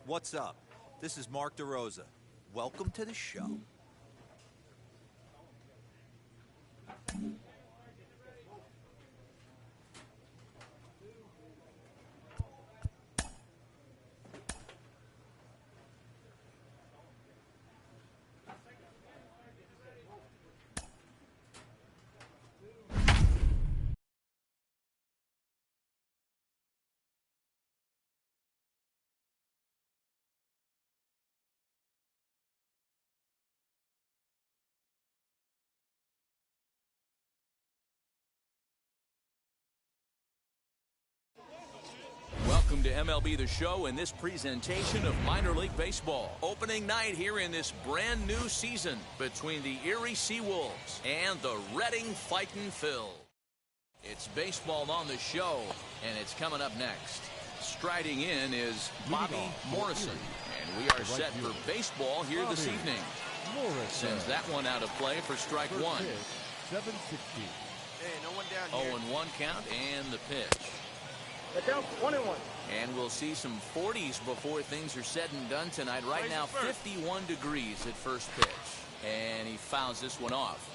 What's up? This is Mark DeRosa. Welcome to the show. Welcome to MLB The Show and this presentation of minor league baseball. Opening night here in this brand new season between the Erie Seawolves and the Reading Fightin' Phil. It's baseball on the show, and it's coming up next. Striding in is Bobby Morrison, and we are set for baseball here this evening. Sends that one out of play for strike one. 760. Hey, no one down here. 0-1 count and the pitch. It's out 1-1. And we'll see some 40s before things are said and done tonight. Right now, 51 degrees at first pitch. And he fouls this one off.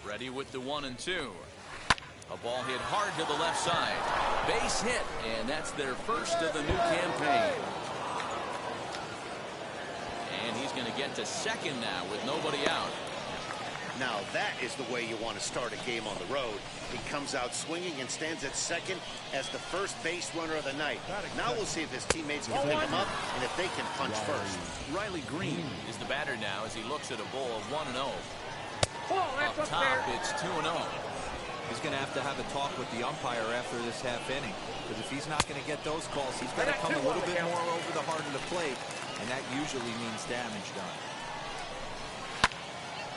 Ready with the 1-2. A ball hit hard to the left side. Base hit, and that's their first of the new campaign. And he's going to get to second now with nobody out. Now that is the way you want to start a game on the road. He comes out swinging and stands at second as the first base runner of the night. Now we'll see if his teammates can pick him up and if they can punch first. Riley Green is the batter now as he looks at a ball of 1-0. Up Up top, it's 2-0. He's going to have a talk with the umpire after this half inning. Because if he's not going to get those calls, he's got to come a little bit more over the heart of the plate. And that usually means damage done.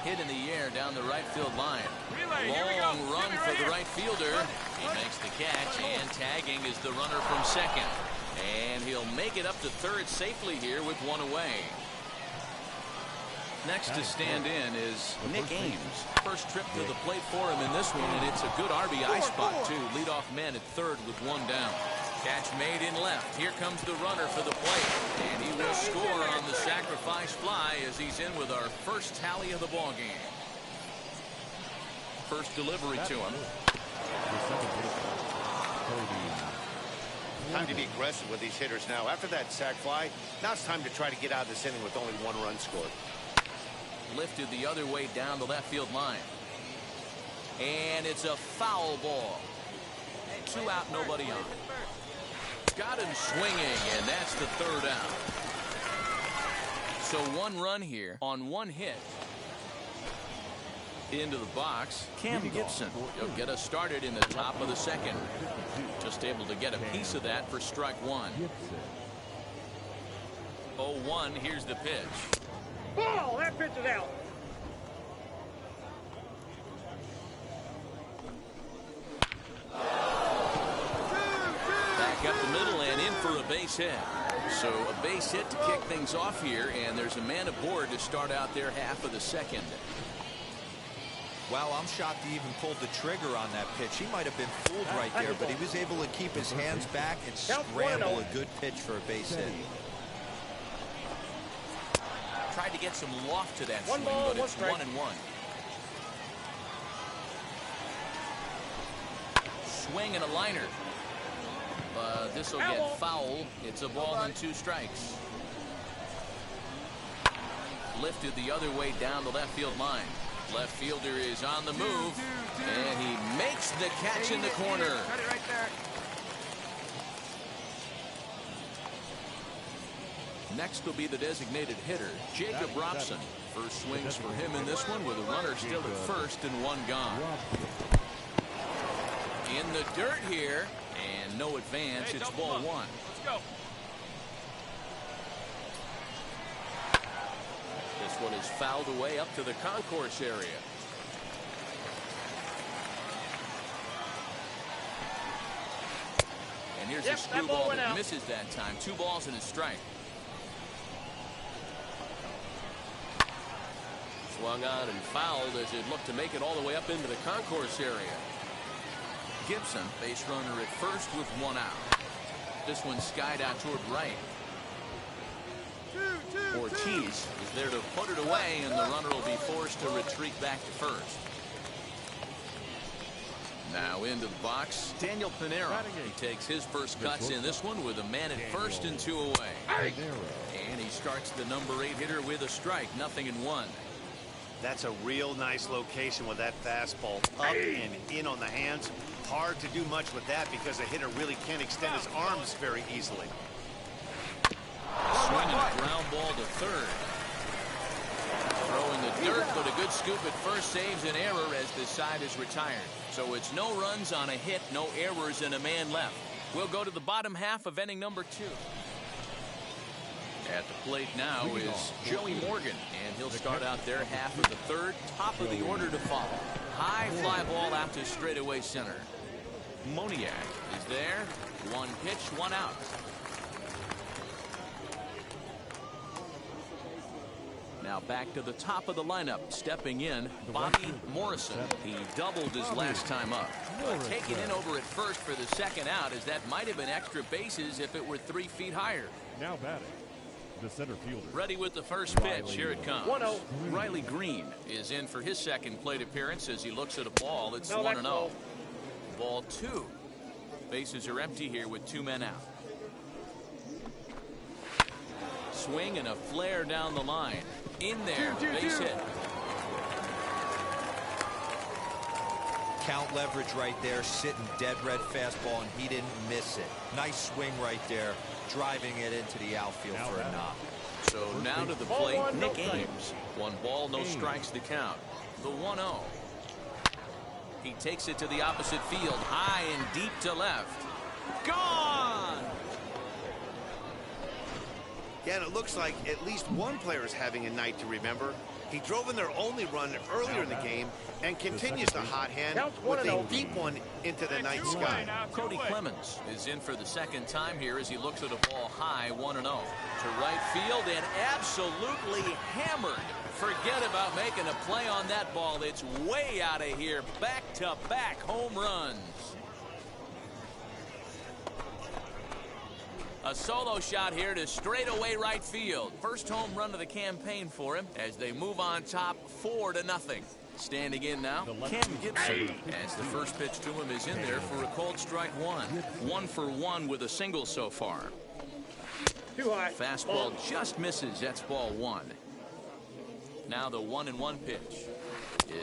Hit in the air down the right field line. Long run for the right fielder. He makes the catch, and tagging is the runner from second. And he'll make it up to third safely here with one away. Next to stand in is Nick Ames. First trip to the plate for him in this one, and it's a good RBI spot, too. Leadoff man at third with one down. Catch made in left. Here comes the runner for the plate. And he will score on the sacrifice fly as he's in with our first tally of the ball game. First delivery to him. Time to be aggressive with these hitters now. After that sac fly, now it's time to try to get out of this inning with only one run scored. Lifted the other way down the left field line. And it's a foul ball. 2 out, nobody on. Got him swinging, and that's the third out. So 1 run here on 1 hit. Into the box, Cam Gibson. He'll get us started in the top of the second. Just able to get a piece of that for strike one. 0-1, here's the pitch. Ball! That pitch is out. Back up the middle and in for a base hit. So a base hit to kick things off here, and there's a man aboard to start out their half of the second. Wow, I'm shocked he even pulled the trigger on that pitch. He might have been fooled right there, but he was able to keep his hands back and scramble a good pitch for a base hit. Tried to get some loft to that swing, ball, but it's 1-1. Swing and a liner. But this will get foul. It's a ball and 2 strikes. Lifted the other way down the left field line. Left fielder is on the move, and he makes the catch in the corner. Cut it right there. Next will be the designated hitter, Jacob Robson. First swings for him in this one with a runner still at first and 1 gone. In the dirt here, and no advance. It's ball 1. Let's go. This one is fouled away up to the concourse area. And here's a screwball that misses that time. 2 balls and a strike. Swung on and fouled as it looked to make it all the way up into the concourse area. Gibson, base runner at first with one out. This one skied out toward right. Ortiz is there to put it away, and the runner will be forced to retreat back to first. Now into the box, Daniel Pinero. He takes his first cuts in this one with a man at first and 2 away. And he starts the number 8 hitter with a strike, 0-1. That's a real nice location with that fastball up and in on the hands. Hard to do much with that because the hitter really can't extend his arms very easily. Swinging a ground ball to third. Throwing the dirt, but a good scoop at first saves an error as the side is retired. So it's no runs on a hit, no errors, and a man left. We'll go to the bottom half of inning number 2. At the plate now is Joey Morgan, and he'll start out there half of the third, top of the order to follow. High fly ball out to straightaway center. Moniak is there. 1 pitch, 1 out. Now back to the top of the lineup, stepping in, Bobby Morrison. He doubled his last time up. But taking in over at first for the second out, as that might have been extra bases if it were 3 feet higher. Now batting, the center fielder. Ready with the first pitch. Here it comes. 1-0. Riley Green is in for his second plate appearance as he looks at a ball. It's 1-0. Ball 2. Bases are empty here with 2 men out. Swing and a flare down the line. In there, base hit. Count leverage right there, sitting dead red fastball, and he didn't miss it. Nice swing right there, driving it into the outfield for a knock. So now to the plate, Nick Ames. 1 ball, no strikes to count. The 1-0. He takes it to the opposite field, high and deep to left. Gone! Yeah, and it looks like at least one player is having a night to remember. He drove in their only run earlier in the game and continues the hot hand with a deep one into the night sky. Cody Clemens is in for the second time here as he looks at a ball high, 1-0. To right field and absolutely hammered. Forget about making a play on that ball. It's way out of here. Back-to-back home runs. A solo shot here to straightaway right field. First home run of the campaign for him as they move on top 4-0. Standing in now, Cam Gibson. As the first pitch to him is in there for a called strike 1. 1 for 1 with a single so far. Too high. Fastball just misses. That's ball 1. Now the 1-1 pitch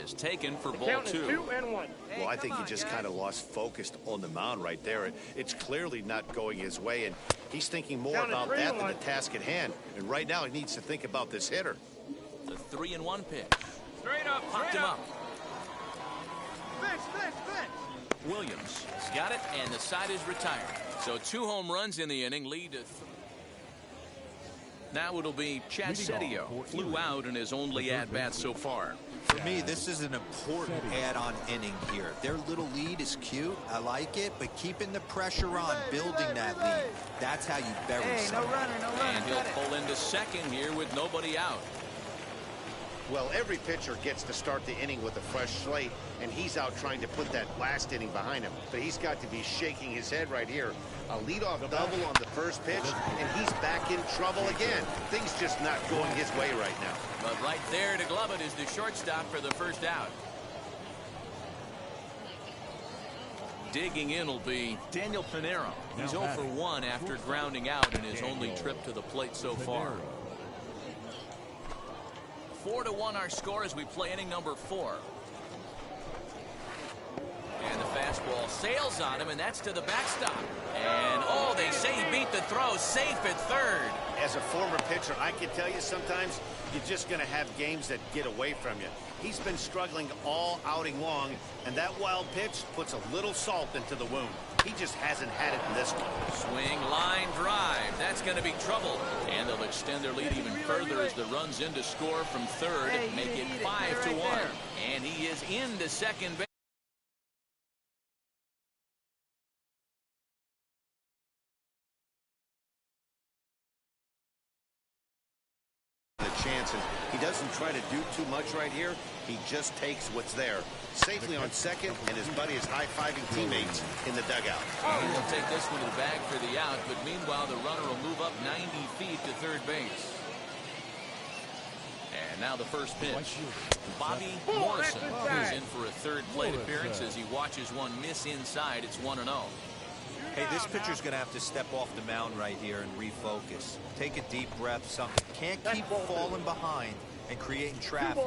is taken for ball 2. 2-1. Well, I think he just kind of lost focus on the mound right there. It's clearly not going his way, and he's thinking more about that than the task at hand. And right now, he needs to think about this hitter. The 3-1 pitch. Straight up. Popped him up. Fix. Williams has got it, and the side is retired. So 2 home runs in the inning lead to 3. Now it'll be Chad Setio. Flew out in his only at-bat so far. For me, this is an important add-on inning here. Their little lead is cute. I like it, but keeping the pressure on, building that lead, that's how you bury someone. And he'll pull into second here with nobody out. Well, every pitcher gets to start the inning with a fresh slate, and he's out trying to put that last inning behind him. But he's got to be shaking his head right here. A leadoff double on the first pitch, and he's back in trouble again. Things just not going his way right now. But right there to glove it is the shortstop for the first out. Digging in will be Daniel Pinero. He's 0 for 1 after grounding out in his only trip to the plate so far. 4-1 our score as we play inning number 4. And the fastball sails on him, and that's to the backstop. And, oh, they say he beat the throw, safe at third. As a former pitcher, I can tell you sometimes you're just going to have games that get away from you. He's been struggling all outing long, and that wild pitch puts a little salt into the wound. He just hasn't had it in this one. Swing, line, drive. That's going to be trouble. And they'll extend their lead even further as the runs in to score from third, make it 5-1. And he is into second base. The chance Hansen. He doesn't try to do too much right here. He just takes what's there. Safely on second, and his buddy is high-fiving teammates in the dugout. And he'll take this one to the bag for the out, but meanwhile, the runner will move up 90 feet to third base. And now the first pitch. Bobby Morrison is in for a third plate appearance as he watches one miss inside. It's 1-0. Hey, this pitcher's going to have to step off the mound right here and refocus. Take a deep breath, something. Can't keep falling behind and creating traffic.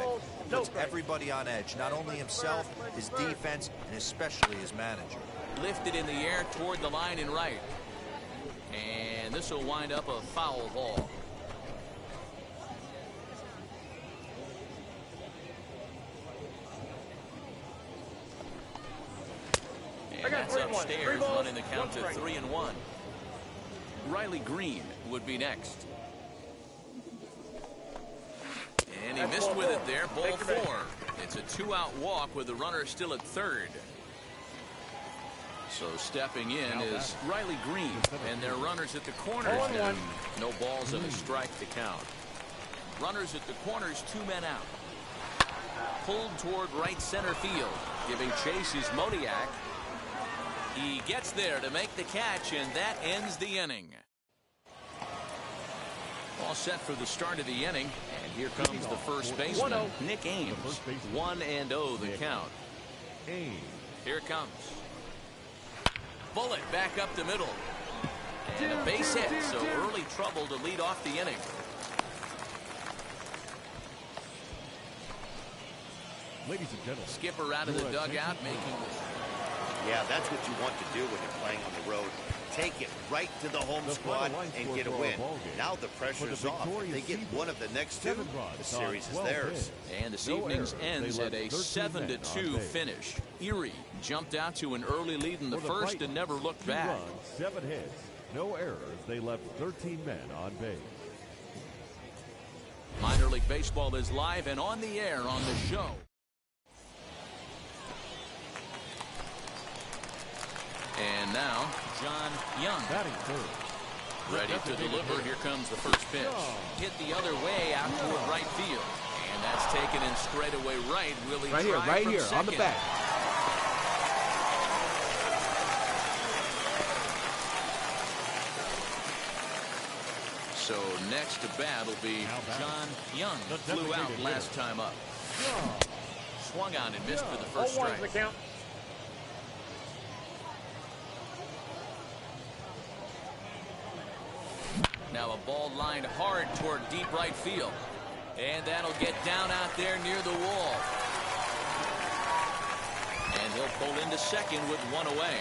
Puts everybody on edge, not only himself, his defense, and especially his manager. Lifted in the air toward the line and right. And this will wind up a foul ball. And that's upstairs, running the count to 3-1. Riley Green would be next. And he missed with it there, ball 4. It's a 2-out walk with the runner still at third. So stepping in is Riley Green, and their runners at the corners now. No balls and a strike to count. Runners at the corners, 2 men out. Pulled toward right center field. Giving chase is Modiak. He gets there to make the catch, and that ends the inning. All set for the start of the inning, and here comes the first baseman, Nick Ames. 1-0 the count. Here it comes. Bullet back up the middle. And a base hit, so early trouble to lead off the inning. Ladies and gentlemen, Skipper out of the dugout making this. Yeah, that's what you want to do when you're playing on the road. Take it right to the home squad and get a win. Now the pressure's off. If they get one of the next two, the series is theirs. And this evening's ends at a 7-2 finish. Erie jumped out to an early lead in the first and never looked back. 7 hits, no errors. They left 13 men on base. Minor League Baseball is live and on the air on the show. And now, John Young. Batting third. Ready to deliver. Here comes the first pitch. Hit the other way out toward right field. And that's taken in straightaway right. Will he try right from here, second? on the back. So next to bat will be John Young. Flew out last time up. Swung on and missed for the first strike. Now a ball lined hard toward deep right field. And that'll get down out there near the wall. And he'll pull into second with 1 away.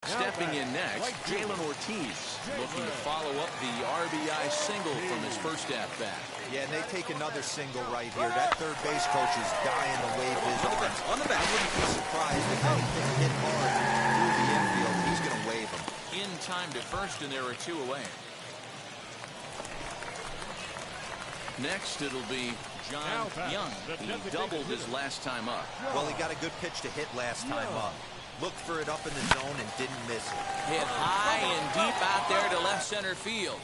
Stepping in next, Jalen Ortiz, looking to follow up the RBI single from his first at-bat. Yeah, and they take another single right here. That third base coach is dying to wave his arms. On the back. I wouldn't be surprised if anything hit hard through the infield. He's going to wave him. In time to first, and there are 2 away. Next, it'll be John Young. He doubled his last time up. Well, he got a good pitch to hit last time up. Looked for it up in the zone and didn't miss it. Hit high and deep out there to left center field.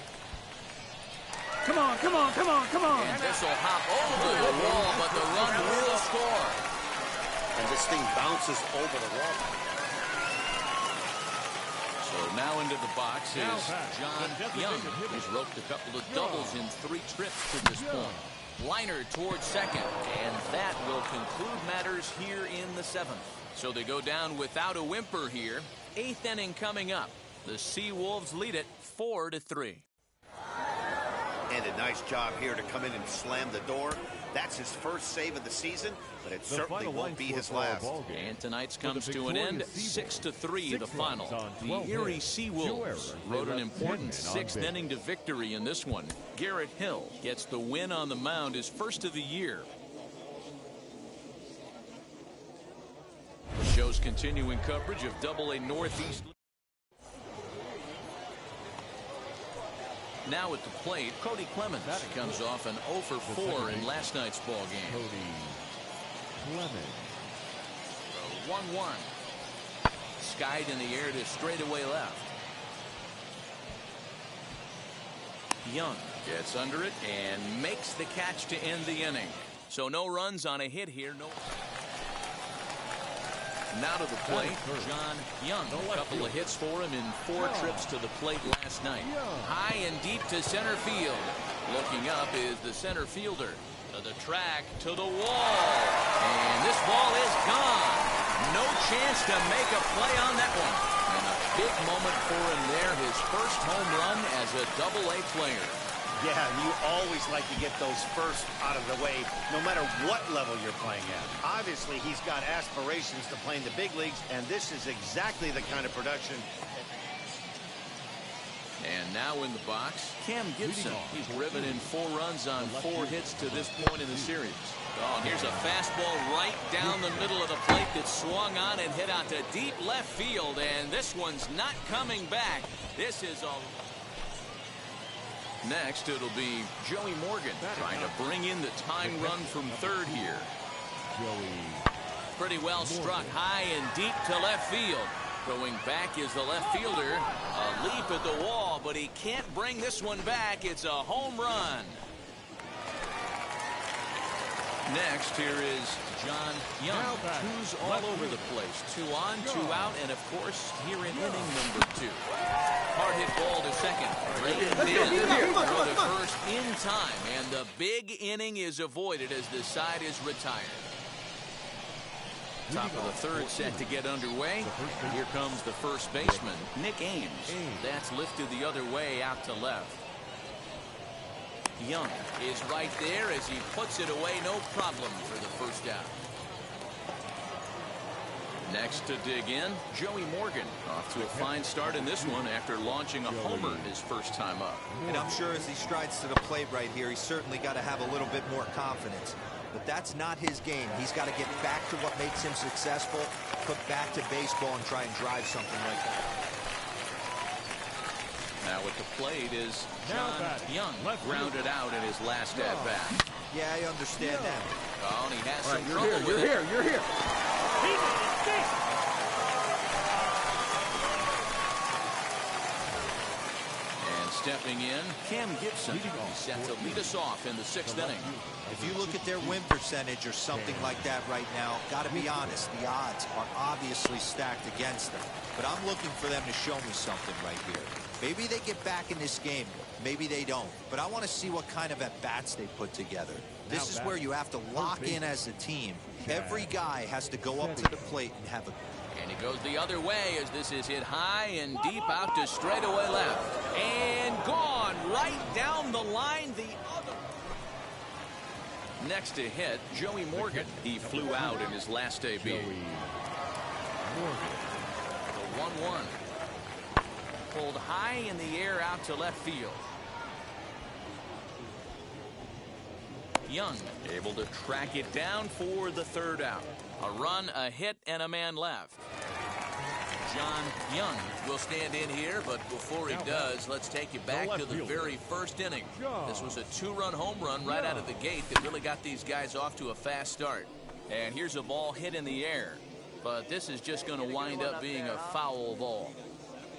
Come on, come on, come on, come on. And this will hop over the wall, but the run will score. And this thing bounces over the wall. So now into the box is John Young. He's roped a couple of doubles in 3 trips to this point. Liner towards second, and that will conclude matters here in the 7th. So they go down without a whimper here. 8th inning coming up. The Seawolves lead it 4-3. And a nice job here to come in and slam the door. That's his first save of the season, but it certainly won't be his last. And tonight's comes to an end, 6-3 the final. The Erie Seawolves rode an important sixth inning to victory in this one. Garrett Hill gets the win on the mound, his first of the year. The show's continuing coverage of AA Northeast. Now at the plate, Cody Clemens comes off an 0 for 4 in last night's ball game. Cody Clemens. 1-1. Skied in the air to straightaway left. Young gets under it and makes the catch to end the inning. So no runs on a hit here. Now to the plate, John Young. A couple of hits for him in 4 trips to the plate last night. High and deep to center field. Looking up is the center fielder. To the track, to the wall. And this ball is gone. No chance to make a play on that one. And a big moment for him there. His first home run as a AA player. Yeah, and you always like to get those first out of the way, no matter what level you're playing at. Obviously, he's got aspirations to play in the big leagues, and this is exactly the kind of production. And now in the box, Cam Gibson. He's driven in 4 runs on 4 hits to this point in the series. Oh, and here's a fastball right down the middle of the plate that swung on and hit out to deep left field, and this one's not coming back. This is a... Next, it'll be Joey Morgan trying to bring in the tying run from third here. Pretty well struck high and deep to left field. Going back is the left fielder. A leap at the wall, but he can't bring this one back. It's a home run. Next, here is John Young, who's all over the place. 2 on, 2 out, and of course, here in inning number 2. Hard hit ball to second. Throw to first in time, and the big inning is avoided as the side is retired. Top of the third set to get underway. Here comes the first baseman, Nick Ames. That's lifted the other way out to left. Young is right there as he puts it away, no problem for the first out. Next to dig in, Joey Morgan off to a fine start in this one after launching a homer his first time up. And I'm sure as he strides to the plate right here, he's certainly got to have a little bit more confidence. But that's not his game. He's got to get back to what makes him successful, put back to baseball and try and drive something like that. Now at the plate is John Young, grounded out in his last at-bat. Yeah, I understand that. Oh, and he has some trouble with it. You're here. And stepping in, Cam Gibson. He's set to lead us off in the 6th inning. If you look at their win percentage or something like that right now, got to be honest, the odds are obviously stacked against them. But I'm looking for them to show me something right here. Maybe they get back in this game. Maybe they don't. But I want to see what kind of at-bats they put together. This is where you have to lock in as a team. Every guy has to go up to the plate and have a... And he goes the other way as this is hit high and deep out to straightaway left. And gone right down the line the other. Next to hit, Joey Morgan. He flew out in his last debut. The 1-1. Pulled high in the air out to left field. Young able to track it down for the 3rd out. A run, a hit, and a man left. John Young will stand in here, but before he does, let's take you back to the very first inning. This was a 2-run home run right out of the gate that really got these guys off to a fast start. And here's a ball hit in the air, but this is just going to wind up being a foul ball.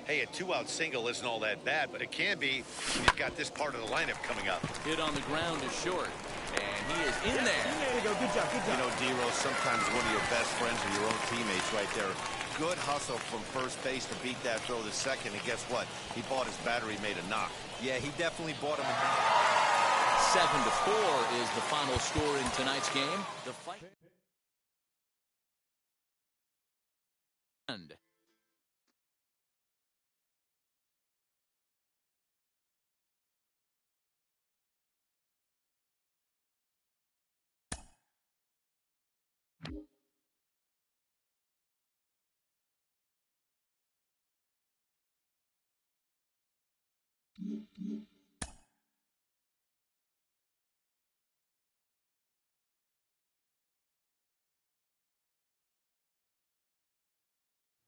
Hey, a 2-out single isn't all that bad, but it can be when you've got this part of the lineup coming up. Hit on the ground is short, and he is in there. There you go. Good job. You know, D-Rose, sometimes one of your best friends are your own teammates right there. Good hustle from first base to beat that throw to second, and guess what? He bought his battery made a knock. Yeah, he definitely bought him a knock. 7-4 is the final score in tonight's game. The fight.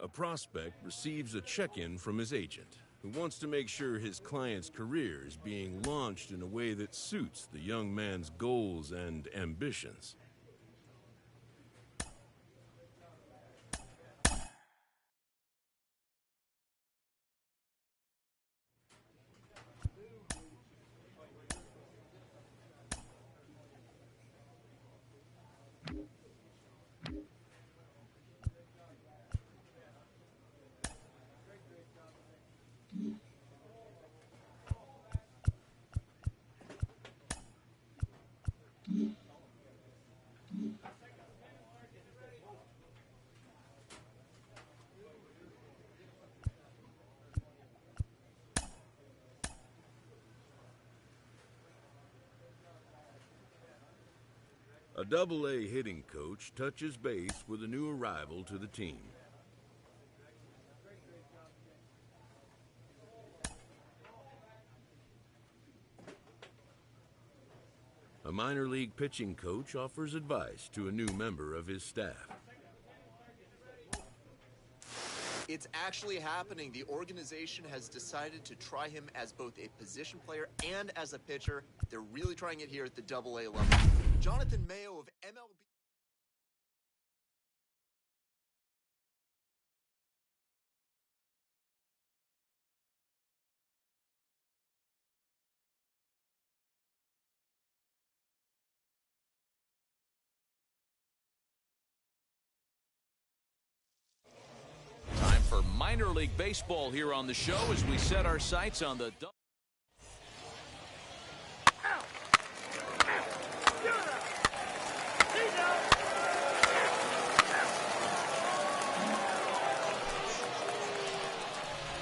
A prospect receives a check-in from his agent, who wants to make sure his client's career is being launched in a way that suits the young man's goals and ambitions. A Double-A hitting coach touches base with a new arrival to the team. A minor league pitching coach offers advice to a new member of his staff. It's actually happening. The organization has decided to try him as both a position player and as a pitcher. They're really trying it here at the Double-A level. Jonathan Mayo of MLB. Time for minor league baseball here on the show as we set our sights on the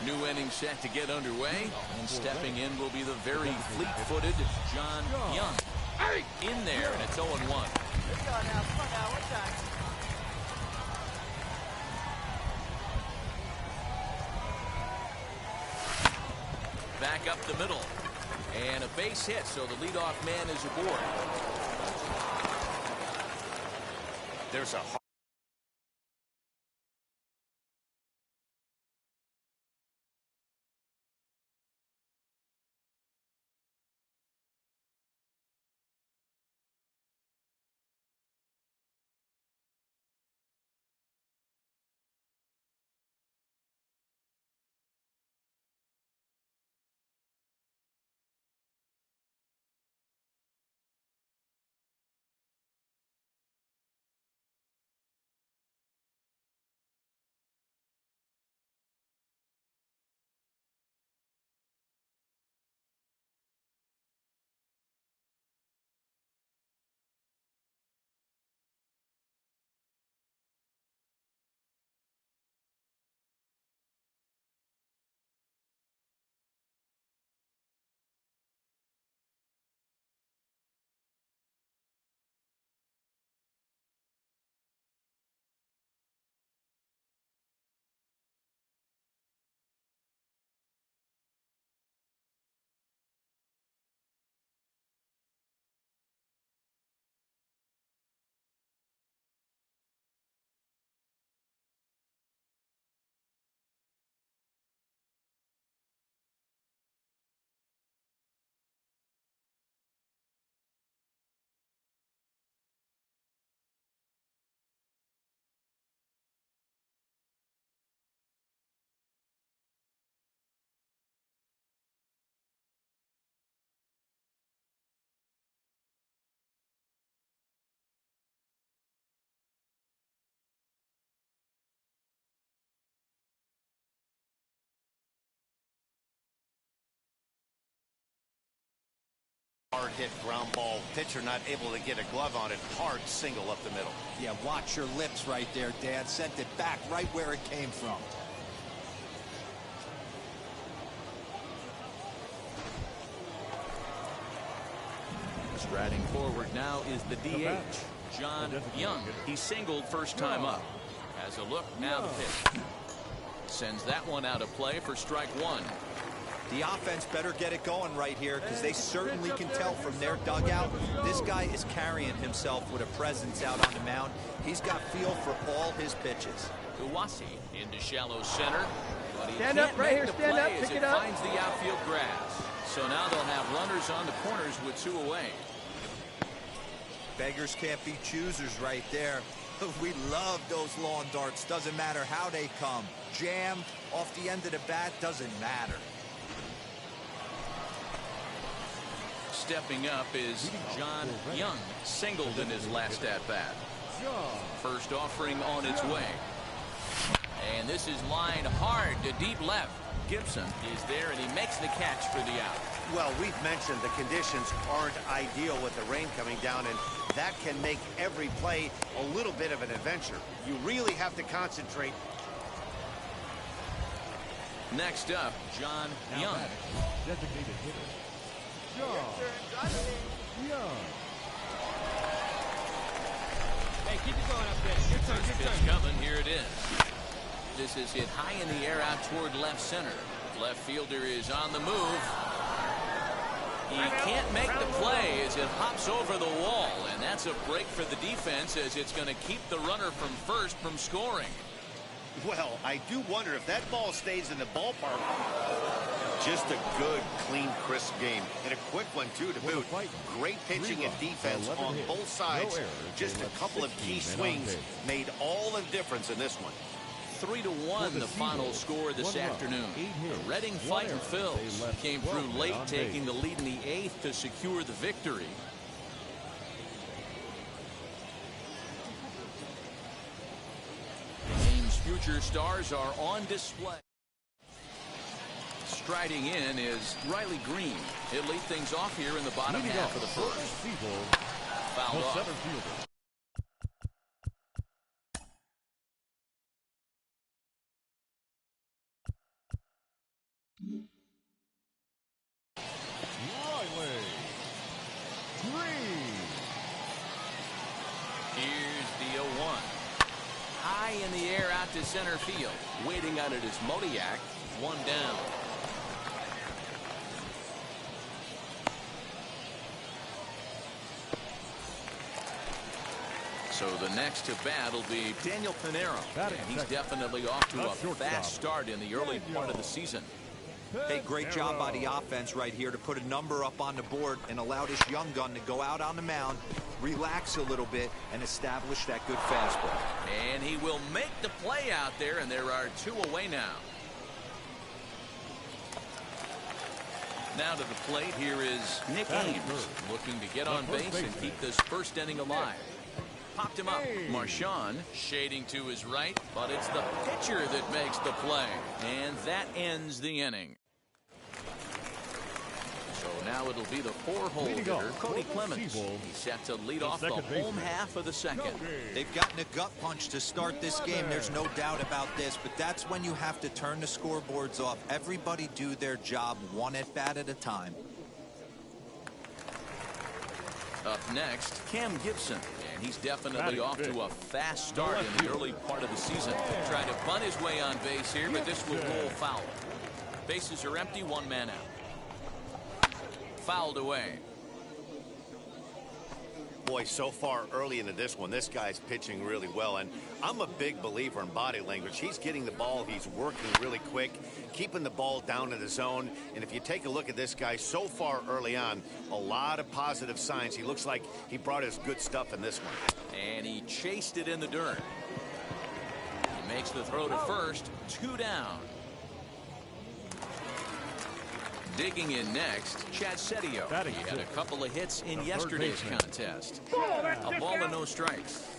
new inning set to get underway, and stepping in will be the very fleet-footed John Young. In there, and it's 0-1. Back up the middle, and a base hit, so the leadoff man is aboard. There's a hard hit ground ball. Pitcher not able to get a glove on it. Hard single up the middle. Yeah, watch your lips right there, Dad. Sent it back right where it came from. Striding forward now is the DH, John Young. He singled first time up. Has a look, now the pitch. Sends that one out of play for strike one. The offense better get it going right here because they certainly can tell from their dugout. This guy is carrying himself with a presence out on the mound. He's got feel for all his pitches. Iwasi into shallow center. But he Stand can't up right make here, the stand play up, as pick it it up. finds the outfield grass. So now they'll have runners on the corners with 2 away. Beggars can't be choosers right there. We love those lawn darts. Doesn't matter how they come. Jam, off the end of the bat, doesn't matter. Stepping up is John Young, singled in his last at-bat. First offering on its way. And this is lined hard to deep left. Gibson is there, and he makes the catch for the out. Well, we've mentioned the conditions aren't ideal with the rain coming down, and that can make every play a little bit of an adventure. You really have to concentrate. Next up, John Young. Designated hitter. John Young. Hey, keep it going up there. Good turn, good Pitch turn. coming, here it is. This is hit high in the air out toward left center. Left fielder is on the move. He can't make the play as it hops over the wall, and that's a break for the defense as it's going to keep the runner from first from scoring. Well, I do wonder if that ball stays in the ballpark. Just a good, clean, crisp game. And a quick one, too, to boot. Great pitching and defense on both sides. Just a couple of key swings made all the difference in this one. 3-1 the final score this afternoon. The Reading Fighting Phils came through late, taking the lead in the 8th to secure the victory. The team's future stars are on display. Striding in is Riley Green. He'll lead things off here in the bottom half of the first. Fouled off. Here's the 0-1. High in the air out to center field. Waiting on it is Modiak. 1 down. So the next to bat will be Daniel Pinero. And he's definitely off to a fast start in the early part of the season. Hey, great job by the offense right here to put a number up on the board and allow this young gun to go out on the mound, relax a little bit, and establish that good fastball. And he will make the play out there, and there are 2 away now. Now to the plate, here is Nick Ames, looking to get on base and keep this first inning alive. Popped him up. Marchand shading to his right, but it's the pitcher that makes the play, and that ends the inning. So now it'll be the 4-hole hitter, Cody Clemens. He's set to lead off the home half of the second. They've gotten a gut punch to start this game. There's no doubt about this, but that's when you have to turn the scoreboards off. Everybody do their job one at bat at a time. Up next, Cam Gibson. And he's definitely off to a fast start in the early part of the season. Trying to bunt his way on base here, but this will roll foul. Bases are empty, 1 man out. Fouled away. Boy, so far early into this one, this guy's pitching really well, and I'm a big believer in body language. He's getting the ball, he's working really quick, keeping the ball down in the zone, and if you take a look at this guy so far early on, a lot of positive signs. He looks like he brought his good stuff in this one. And he chased it in the dirt. He makes the throw to first, 2 down. Digging in next, Chad Setio. He had a couple of hits in yesterday's contest. A ball and no strikes.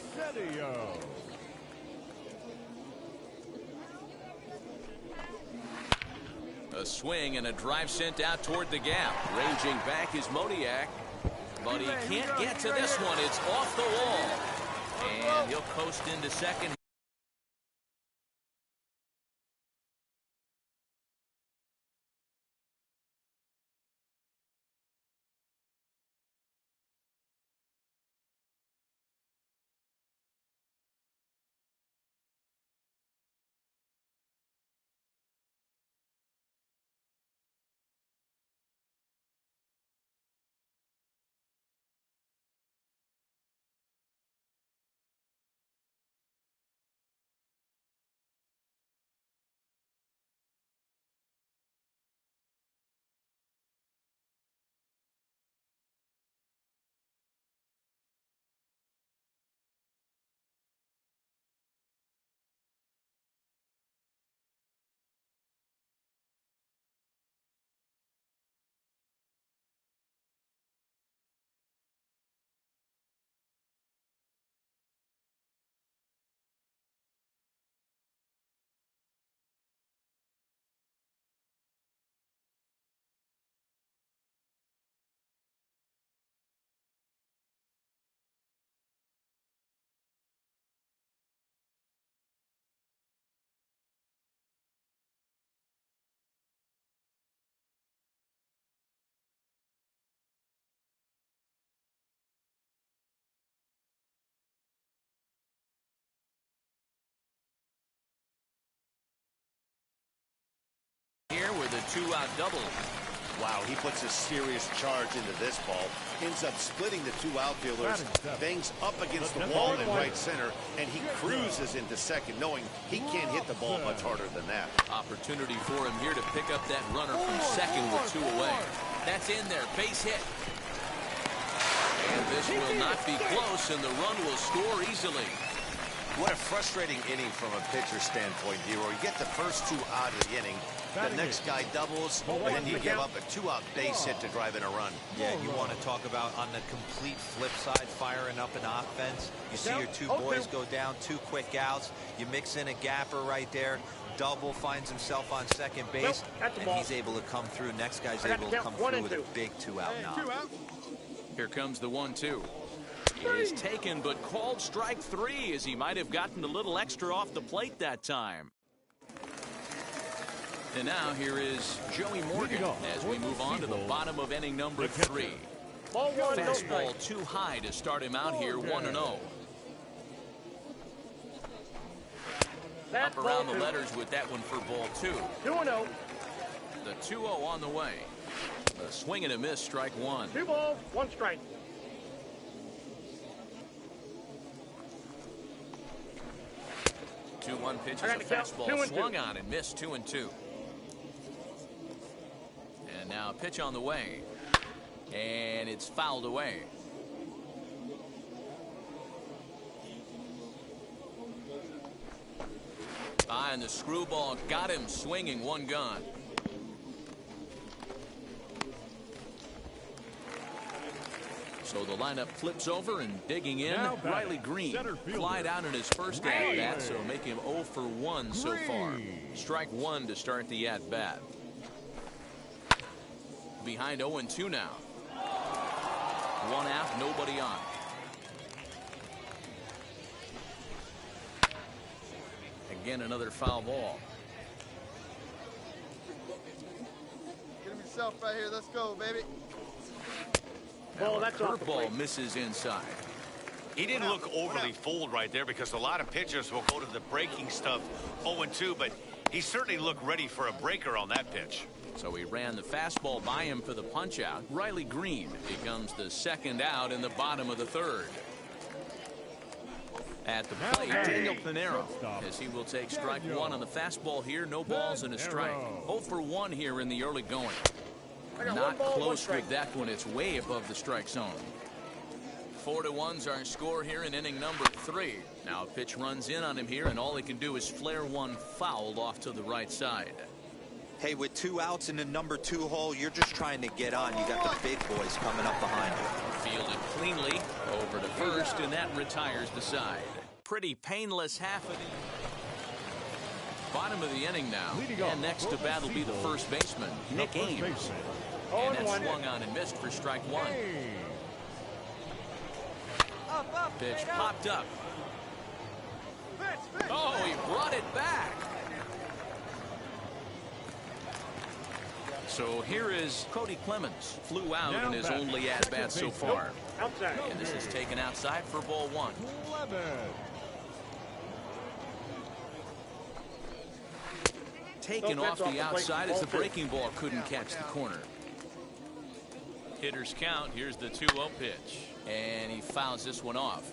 A swing and a drive sent out toward the gap. Ranging back is Modiak, but he can't get to this one. It's off the wall. And he'll coast into second. there with a 2-out double. Wow, he puts a serious charge into this ball. Ends up splitting the two outfielders, bangs up against the wall in right center, and he cruises into second, knowing he can't hit the ball much harder than that. Opportunity for him here to pick up that runner from second with 2 away. That's in there, base hit. And this will not be close, and the run will score easily. What a frustrating inning from a pitcher standpoint, Hero. You get the first 2 out of the inning. The next guy doubles, and then you give up a 2-out base hit to drive in a run. Yeah, you want to talk about on the complete flip side, firing up an offense. You see your 2 boys go down, 2 quick outs. You mix in a gapper right there. Double finds himself on second base, and he's able to come through. Next guy's able to come through with a big 2-out knock. Here comes the 1-2. It is taken, but called strike 3, as he might have gotten a little extra off the plate that time. And now here is Joey Morgan as we move on to the bottom of inning number 3. Fastball too high to start him out here, 1-0. Up around the letters with that one for ball 2. 2-0. The 2-0 on the way. A swing and a miss, strike 1. 2 balls, 1 strike. 2-1 pitch is a fastball swung on and missed, 2-2. And now a pitch on the way. And it's fouled away. And the screwball got him swinging, 1 gone. So the lineup flips over, and digging in, Riley Green. Flied out in his first at-bat, so make him 0 for 1 so far. Strike 1 to start the at-bat. Behind 0-2 now. 1 out, nobody on. Again, another foul ball. Get him yourself right here. Let's go, baby. Curveball misses inside. He didn't look overly fooled right there, because a lot of pitchers will go to the breaking stuff 0-2, but he certainly looked ready for a breaker on that pitch. So he ran the fastball by him for the punch-out. Riley Green becomes the 2nd out in the bottom of the 3rd. At the plate, Daniel Pinero, as he will take strike 1 on the fastball here. No balls and a strike. 0 for 1 here in the early going. Not close with that one. It's way above the strike zone. 4-1's our score here in inning number 3. Now a pitch runs in on him here, and all he can do is flare one fouled off to the right side. Hey, with 2 outs in the number 2 hole, you're just trying to get on. You got the big boys coming up behind you. Fielded cleanly over to first, and that retires the side. Pretty painless half of the bottom of the inning now. And next to bat will be the first baseman, Nick Ames. And that's swung on and missed for strike 1. Pitch popped up. Oh, he brought it back. So here is Cody Clemens. Flew out in his only at-bat so far. And this is taken outside for ball 1. Taken off the outside as the breaking ball couldn't catch the corner. Hitters count. Here's the 2-0 pitch. And he fouls this one off.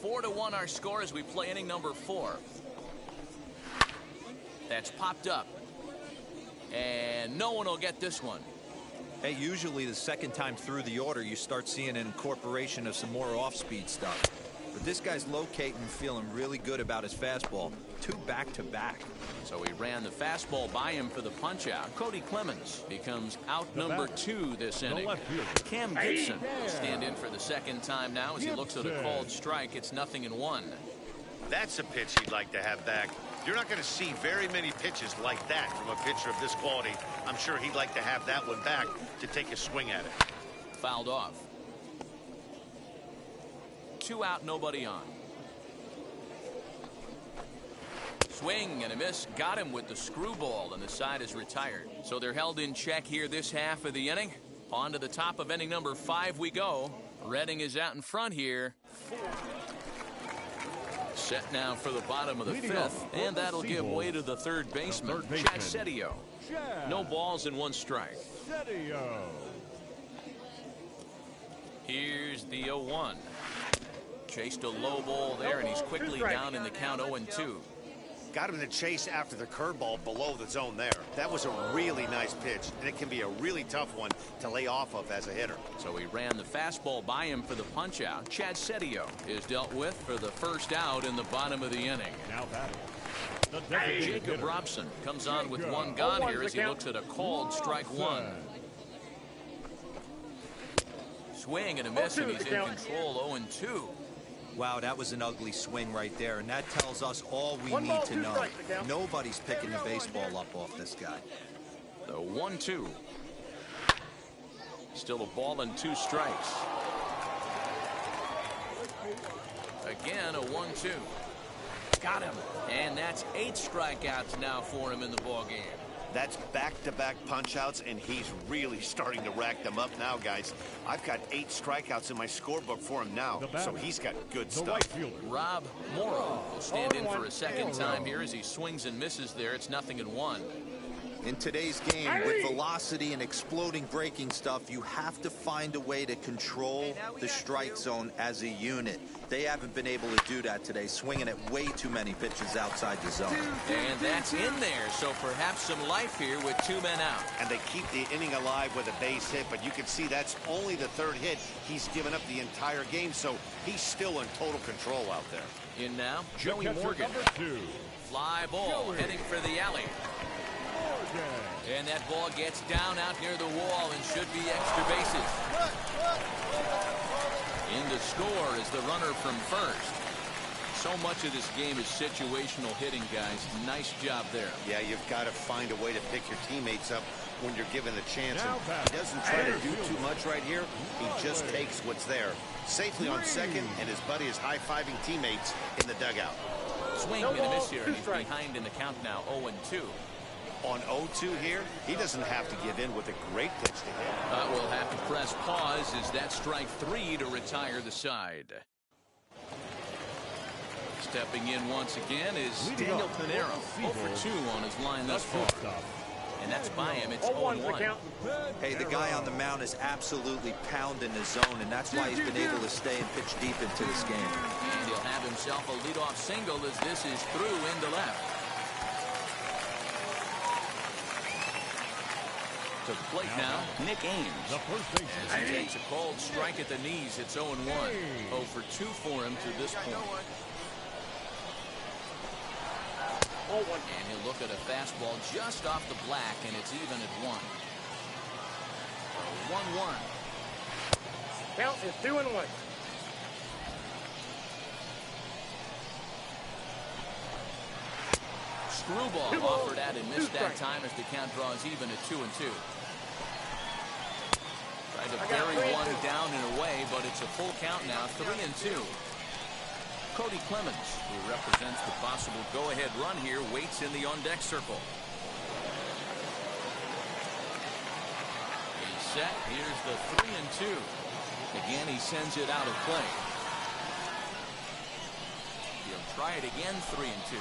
4-1 our score as we play inning number 4. That's popped up. And no one will get this one. Hey, usually the second time through the order, you start seeing an incorporation of some more off-speed stuff. But this guy's locating and feeling really good about his fastball. 2 back-to-back. So he ran the fastball by him for the punch-out. Cody Clemens becomes out number 2 this inning. Cam Gibson stand in for the 2nd time now as he looks at a called strike. It's 0-1. That's a pitch he'd like to have back. You're not going to see very many pitches like that from a pitcher of this quality. I'm sure he'd like to have that one back to take a swing at it. Fouled off. 2 out, nobody on. Swing and a miss. Got him with the screwball, and the side is retired. So they're held in check here this half of the inning. On to the top of inning number 5 we go. Redding is out in front here. Set now for the bottom of the fifth, and that'll give way to the third baseman, Chad Setio. No balls and 1 strike. Here's the 0-1. Chased a low ball there, and he's quickly down in the count 0-2. Got him to chase after the curveball below the zone there. That was a really nice pitch, and it can be a really tough one to lay off of as a hitter. So he ran the fastball by him for the punch-out. Chad Setio is dealt with for the first out in the bottom of the inning. Now batting. Jacob Robson comes on with 1 gone here as he looks at a called strike 1. Swing and a miss, and he's in control 0-2. Wow, that was an ugly swing right there, and that tells us all we need to know. Nobody's picking the baseball up off this guy. The 1-2. Still a ball and 2 strikes. Again, a 1-2. Got him. And that's 8 strikeouts now for him in the ballgame. That's back-to-back punch-outs, and he's really starting to rack them up now, guys. I've got 8 strikeouts in my scorebook for him now, so he's got good stuff. Rob Morrow will stand in for a second time here as he swings and misses there. It's 0-1. In today's game, with velocity and exploding breaking stuff, you have to find a way to control the strike zone as a unit. They haven't been able to do that today, swinging at way too many pitches outside the zone. And that's in there, so perhaps some life here with 2 men out. And they keep the inning alive with a base hit, but you can see that's only the 3rd hit he's given up the entire game, so he's still in total control out there. In now, Joey Morgan. Fly ball heading for the alley. And that ball gets down out near the wall and should be extra bases. In to score is the runner from first. So much of this game is situational hitting, guys. Nice job there. Yeah, you've got to find a way to pick your teammates up when you're given the chance. And he doesn't try to do too much right here. He just takes what's there. Safely on second, and his buddy is high-fiving teammates in the dugout. Swing and a miss here, and he's behind in the count now, 0-2. On 0-2 here, he doesn't have to give in with a great pitch to hit. We'll have to press pause as that strike 3 to retire the side. Stepping in once again is Daniel Pinero, 0-2 on his line thus far. And that's by him. It's 0-1. Hey, the guy on the mound is absolutely pounding the zone, and that's why he's been able to stay and pitch deep into this game. And he'll have himself a leadoff single as this is through into left. To the plate now, Nick Ames. As he takes a cold strike at the knees, it's 0-1. 0-2 for him to this point. And he'll look at a fastball just off the black, and it's even at 1. 1-1. Count is 2-1. Screwball offered at and missed that time as the count draws even at 2-2. Tried to bury one down and away, but it's a full count now, 3-2. Cody Clemens, who represents the possible go-ahead run here, waits in the on-deck circle. He's set. Here's the 3-2. Again, he sends it out of play. He'll try it again, 3-2.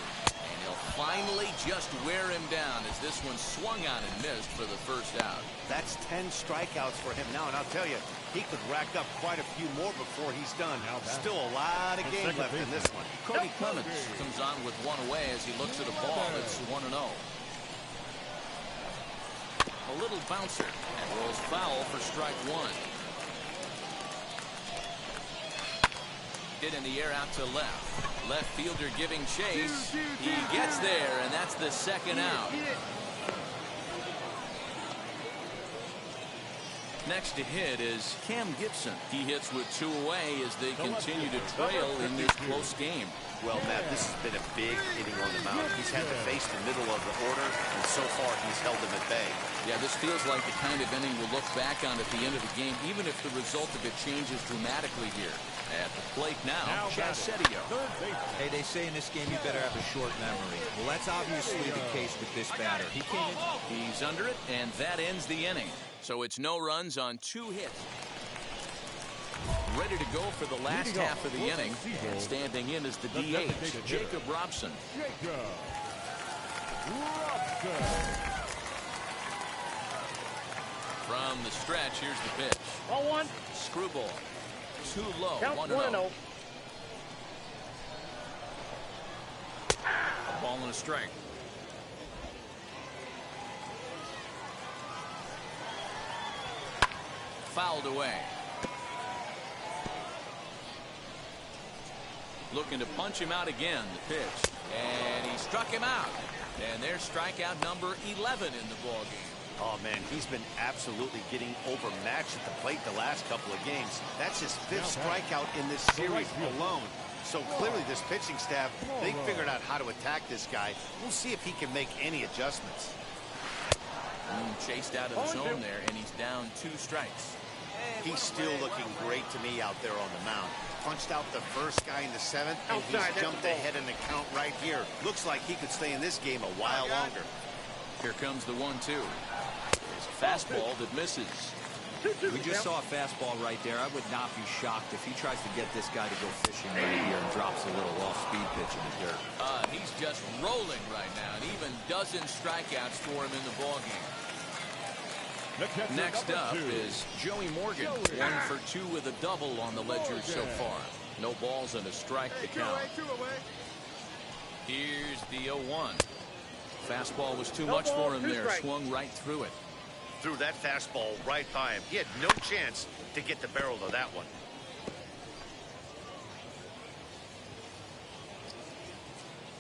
And he'll finally just wear him down as this one swung on and missed for the first out. That's 10 strikeouts for him now, and I'll tell you, he could rack up quite a few more before he's done. Still a lot of game left in this one. Cody Clemens comes on with 1 away as he looks at a ball that's 1-0. A little bouncer and rolls foul for strike 1. Hit in the air out to left. Left fielder giving chase. He gets there, and that's the second out. Next to hit is Cam Gibson. He hits with 2 away as they continue to trail in this close game. Well, Matt, this has been a big inning on the mound. He's had to face the middle of the order, and so far he's held them at bay. Yeah, this feels like the kind of inning we'll look back on at the end of the game, even if the result of it changes dramatically here. At the plate now Chad Setio. Hey, they say in this game you better have a short memory. Well, that's obviously the case with this batter. He came in. He's under it, and that ends the inning. So it's no runs on 2 hits. ready to go for the last half of the inning. And standing in is the DH, Jacob Robson. From the stretch, here's the pitch. 0-1. Screwball. Too low. Count 1-0. A ball and a strike. Fouled away. Looking to punch him out again. The pitch. And he struck him out. And there's strikeout number 11 in the ballgame. Oh, man, he's been absolutely getting overmatched at the plate the last couple of games. That's his 5th strikeout in this series alone. So clearly this pitching staff, they figured out how to attack this guy. We'll see if he can make any adjustments. Chased out of the zone there, and he's down 2 strikes. He's still looking great to me out there on the mound. Punched out the first guy in the 7th, and he's jumped ahead in the count right here. Looks like he could stay in this game a while longer. Here comes the 1-2. There's a fastball that misses. We just saw a fastball right there. I would not be shocked if he tries to get this guy to go fishing right here and drops a little off-speed pitch in the dirt. He's just rolling right now, and even dozen strikeouts for him in the ballgame. Next up is Joey Morgan, 1 for 2 with a double on the ledger so far. No balls and a strike to count. Here's the 0-1. Fastball was too much for him there. Swung right through it. Threw that fastball right by him. He had no chance to get the barrel of that one.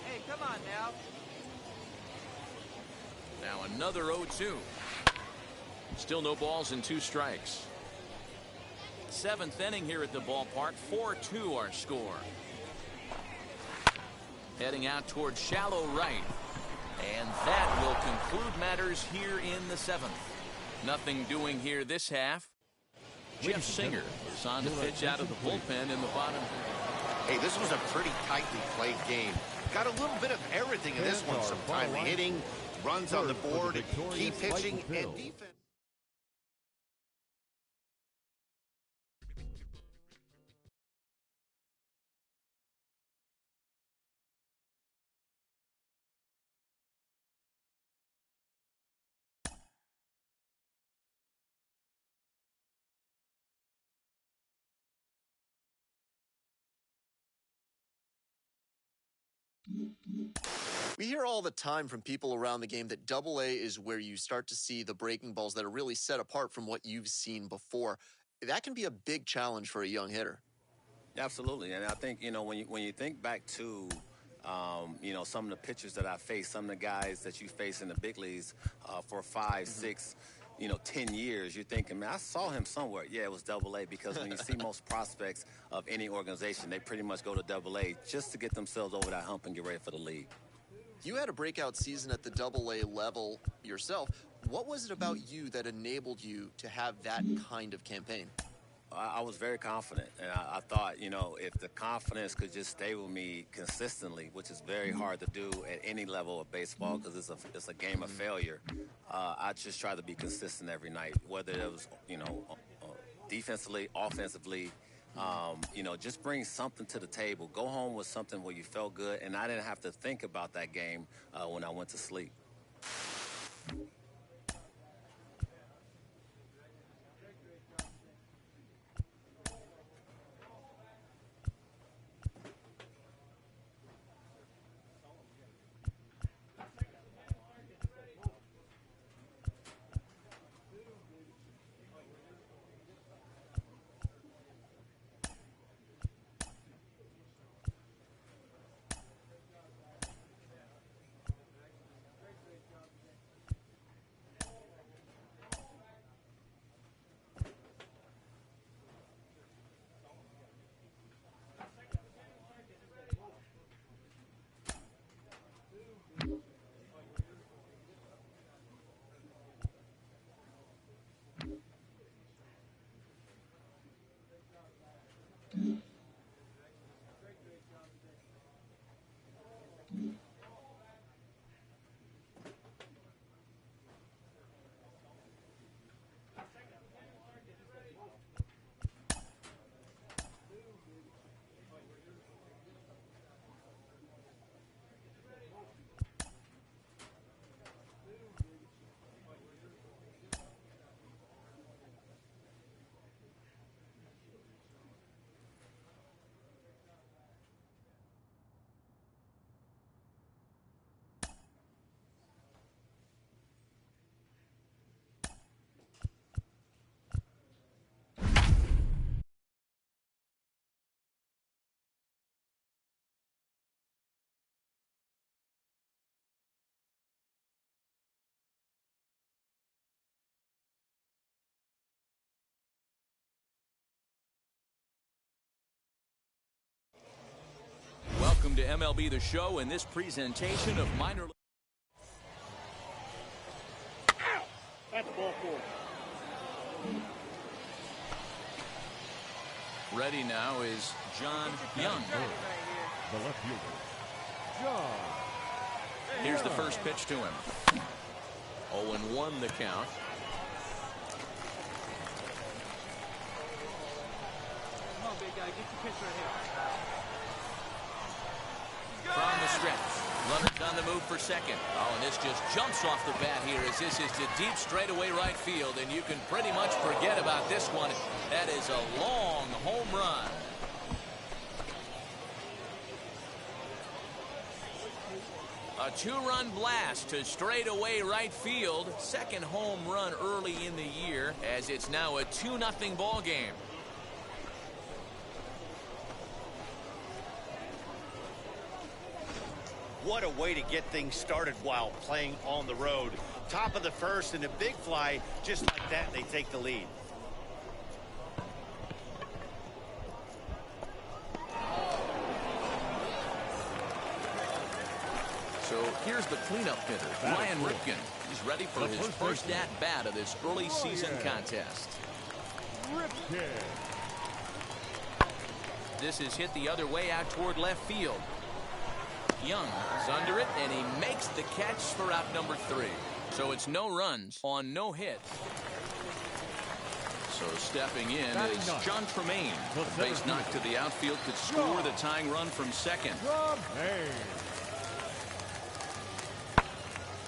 Hey, come on now. Now another 0-2. Still no balls and 2 strikes. 7th inning here at the ballpark. 4-2 our score. Heading out towards shallow right. And that will conclude matters here in the 7th. Nothing doing here this half. Jeff Singer is on the pitch out of the bullpen in the bottom. Hey, this was a pretty tightly played game. Got a little bit of everything in this one. Some timely hitting, runs on the board, key pitching, and defense. We hear all the time from people around the game that Double A is where you start to see the breaking balls that are really set apart from what you've seen before. That can be a big challenge for a young hitter. Absolutely, and I think, when you think back to some of the pitchers that I faced, some of the guys that you face in the big leagues for 5, 6, 10 years, you're thinking, man, I saw him somewhere. Yeah, it was Double A, because when you see most prospects of any organization, they pretty much go to Double A just to get themselves over that hump and get ready for the league. You had a breakout season at the Double A level yourself. What was it about you that enabled you to have that kind of campaign? I was very confident, and I thought, if the confidence could just stay with me consistently, which is very hard to do at any level of baseball because it's a game of failure, I just try to be consistent every night, whether it was, defensively, offensively, just bring something to the table. Go home with something where you felt good, and I didn't have to think about that game when I went to sleep. Welcome to MLB The Show and this presentation of minor league. That's ball 4. Ready now is John Young. The left fielder, John. Here's the first pitch to him. 0-1 the count. Come on, big guy, get your pitch right here. From the stretch. Runners on the move for second. Oh, and this just jumps off the bat here as this is to deep straightaway right field, and you can pretty much forget about this one. That is a long home run. A two-run blast to straightaway right field. Second home run early in the year as it's now a 2-0 ball game. What a way to get things started while playing on the road. Top of the first and a big fly. Just like that, they take the lead. So here's the cleanup hitter, Ryan Ripken. He's ready for his first at-bat of this early season contest. Ripken. This is hit the other way out toward left field. Young is under it, and he makes the catch for out number 3. So it's no runs on no hits. So stepping in is John Tremaine. The base knock to the outfield could score the tying run from second.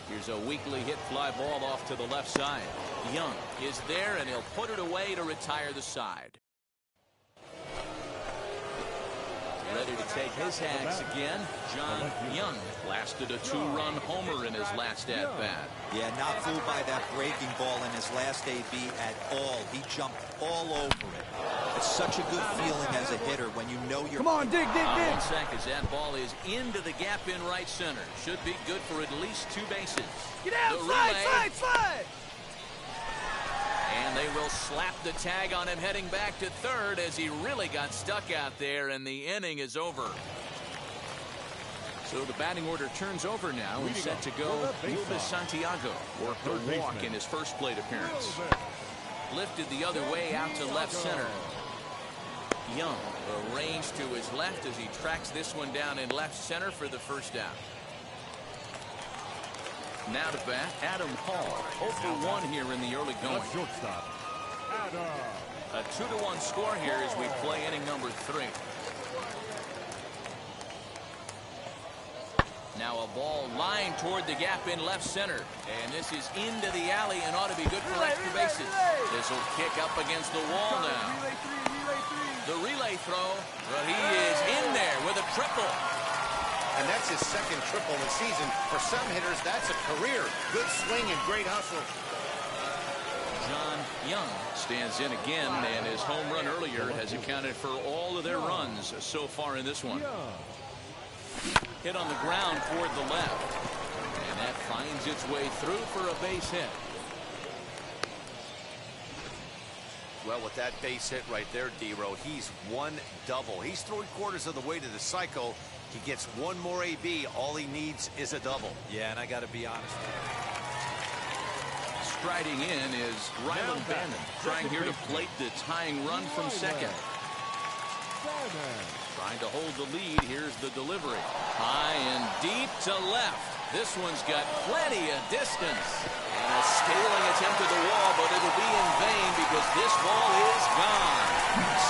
Here's a weakly hit fly ball off to the left side. Young is there, and he'll put it away to retire the side. Ready to take his hacks again. John Young blasted a 2-run homer in his last at-bat. Yeah, not fooled by that breaking ball in his last AB at all. He jumped all over it. It's such a good feeling as a hitter when you know you're... Come on, dig. On second, that ball is into the gap in right center. Should be good for at least 2 bases. Get out, slide! And they will slap the tag on him heading back to third as he really got stuck out there, and the inning is over. So the batting order turns over now and set to go. Luis Santiago worked a walk in his first plate appearance. Lifted the other way out to left center. Young arranged to his left as he tracks this one down in left center for the first out. Now to bat, Adam Hall. 0-for-1 here in the early going. Shortstop, Adam. A 2-1 score here as we play inning number 3. Now a ball lined toward the gap in left center. And this is into the alley and ought to be good for extra bases. This will kick up against the wall now. The relay throw, but he is in there with a triple. And that's his second triple of the season. For some hitters, that's a career. Good swing and great hustle. John Young stands in again, and his home run earlier has accounted for all of their runs so far in this one. Hit on the ground toward the left. And that finds its way through for a base hit. Well, with that base hit right there, D-Row, he's one double. He's 3/4 of the way to the cycle. He gets one more AB. All he needs is a double. Yeah, and I got to be honest with you. Striding in is Ryland Bannon, trying here to plate the tying run from second. Trying to hold the lead. Here's the delivery. High and deep to left. This one's got plenty of distance. And a scaling attempt at the wall, but it'll be in vain because this ball is gone.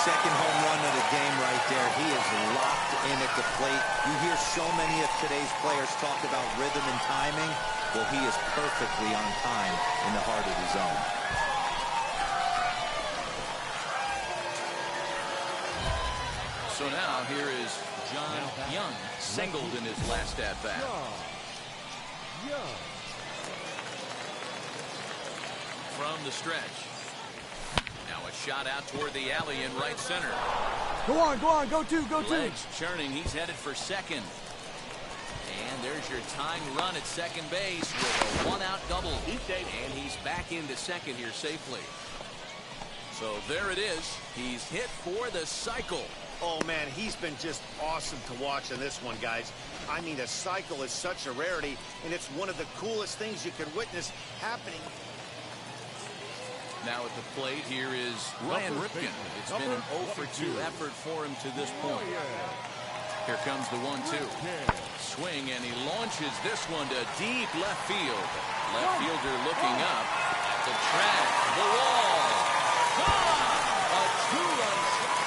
Second home run of the game right there. He is locked in at the plate. You hear so many of today's players talk about rhythm and timing. Well, he is perfectly on time in the heart of the zone. So now here is John Young, singled in his last at-bat. From the stretch. Now a shot out toward the alley in right center. Go on, go two. Legs churning, he's headed for second. And there's your tying run at second base with a one-out double. And he's back into second here safely. So there it is. He's hit for the cycle. Oh, man, he's been just awesome to watch in this one, guys. I mean, a cycle is such a rarity, and it's one of the coolest things you can witness happening. Now at the plate, here is Ryan Ripken. It's been an 0 for 2 effort for him to this point. Here comes the 1-2. Swing, and he launches this one to deep left field. Left fielder looking up at the track, the wall. Gone! A 2-run shot.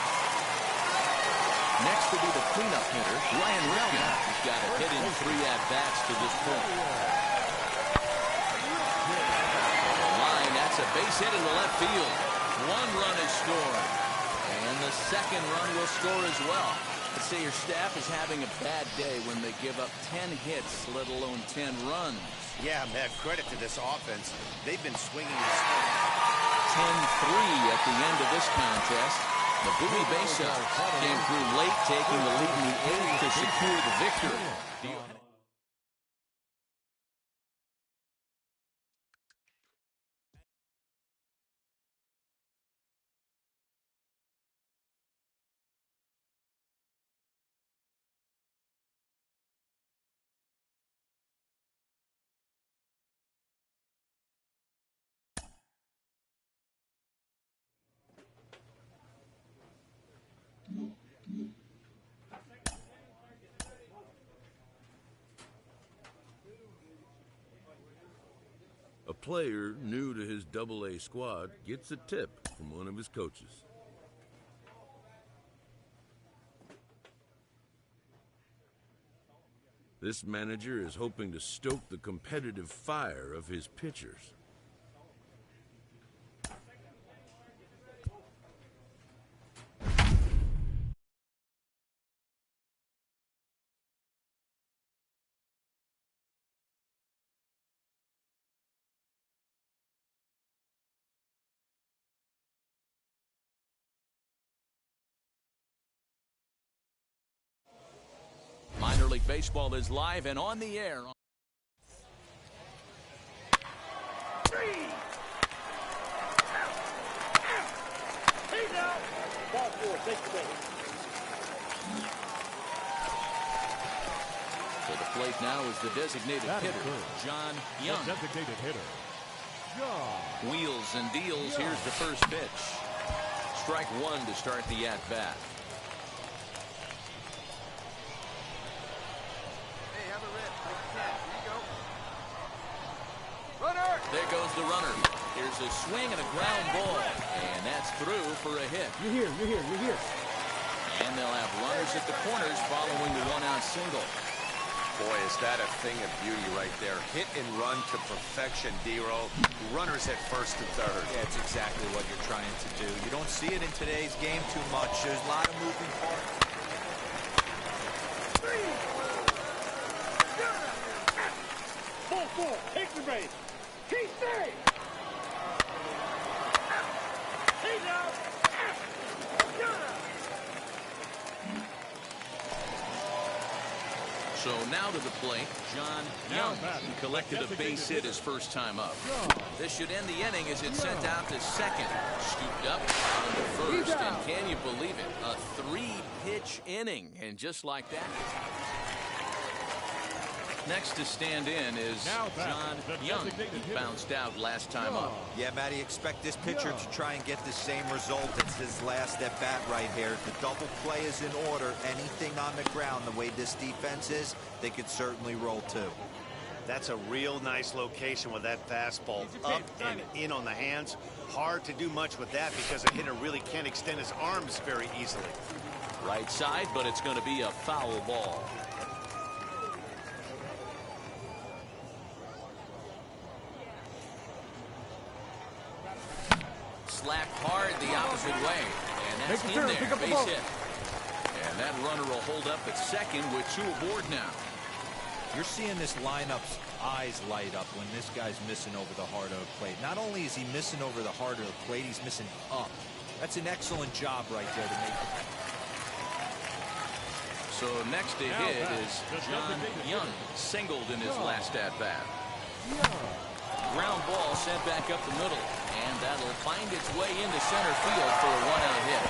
Next will be the cleanup hitter, Ryan Ripken. He's got a hit in 3 at-bats to this point. That's a base hit into left field. 1 run is scored. And the second run will score as well. Let's say your staff is having a bad day when they give up 10 hits, let alone 10 runs. Yeah, man, credit to this offense. They've been swinging. 10-3 at the end of this contest. The Bowie Besa came through late, taking the lead in the 8th to secure the victory. A player new to his AA squad gets a tip from one of his coaches. This manager is hoping to stoke the competitive fire of his pitchers. Minor League Baseball is live and on the air. To the plate now is the designated hitter, John Young. Designated hitter, John. Wheels and deals. Here's the first pitch. Strike 1 to start the at-bat. There goes the runner. Here's a swing and a ground ball. And that's through for a hit. You're here. And they'll have runners at the corners following the 1-out single. Boy, is that a thing of beauty right there. Hit and run to perfection, D-Row. Runners at first and third. Yeah, it's exactly what you're trying to do. You don't see it in today's game too much. There's a lot of moving parts. Ball, take the base. Keep safe. Hey now. So now to the plate, John Young, who collected a base hit his first time up. This should end the inning as it's sent out to second. Scooped up on the first, and can you believe it? A 3-pitch inning, and just like that. Next to stand in is John Young. He bounced out last time up. Yeah, Matty, expect this pitcher to try and get the same result as his last at-bat right here. The double play is in order. Anything on the ground, the way this defense is, they could certainly roll too. That's a real nice location with that fastball up and in on the hands. Hard to do much with that because a hitter really can't extend his arms very easily. Right side, but it's going to be a foul ball. Slapped hard the opposite way, and that's in there, base hit. And that runner will hold up at second with 2 aboard now. You're seeing this lineup's eyes light up when this guy's missing over the heart of the plate. Not only is he missing over the heart of the plate, he's missing up. That's an excellent job right there to make it. So next to hit is John Young, singled in his last at-bat. Ground ball sent back up the middle, and that'll find its way into center field for a 1-out hit.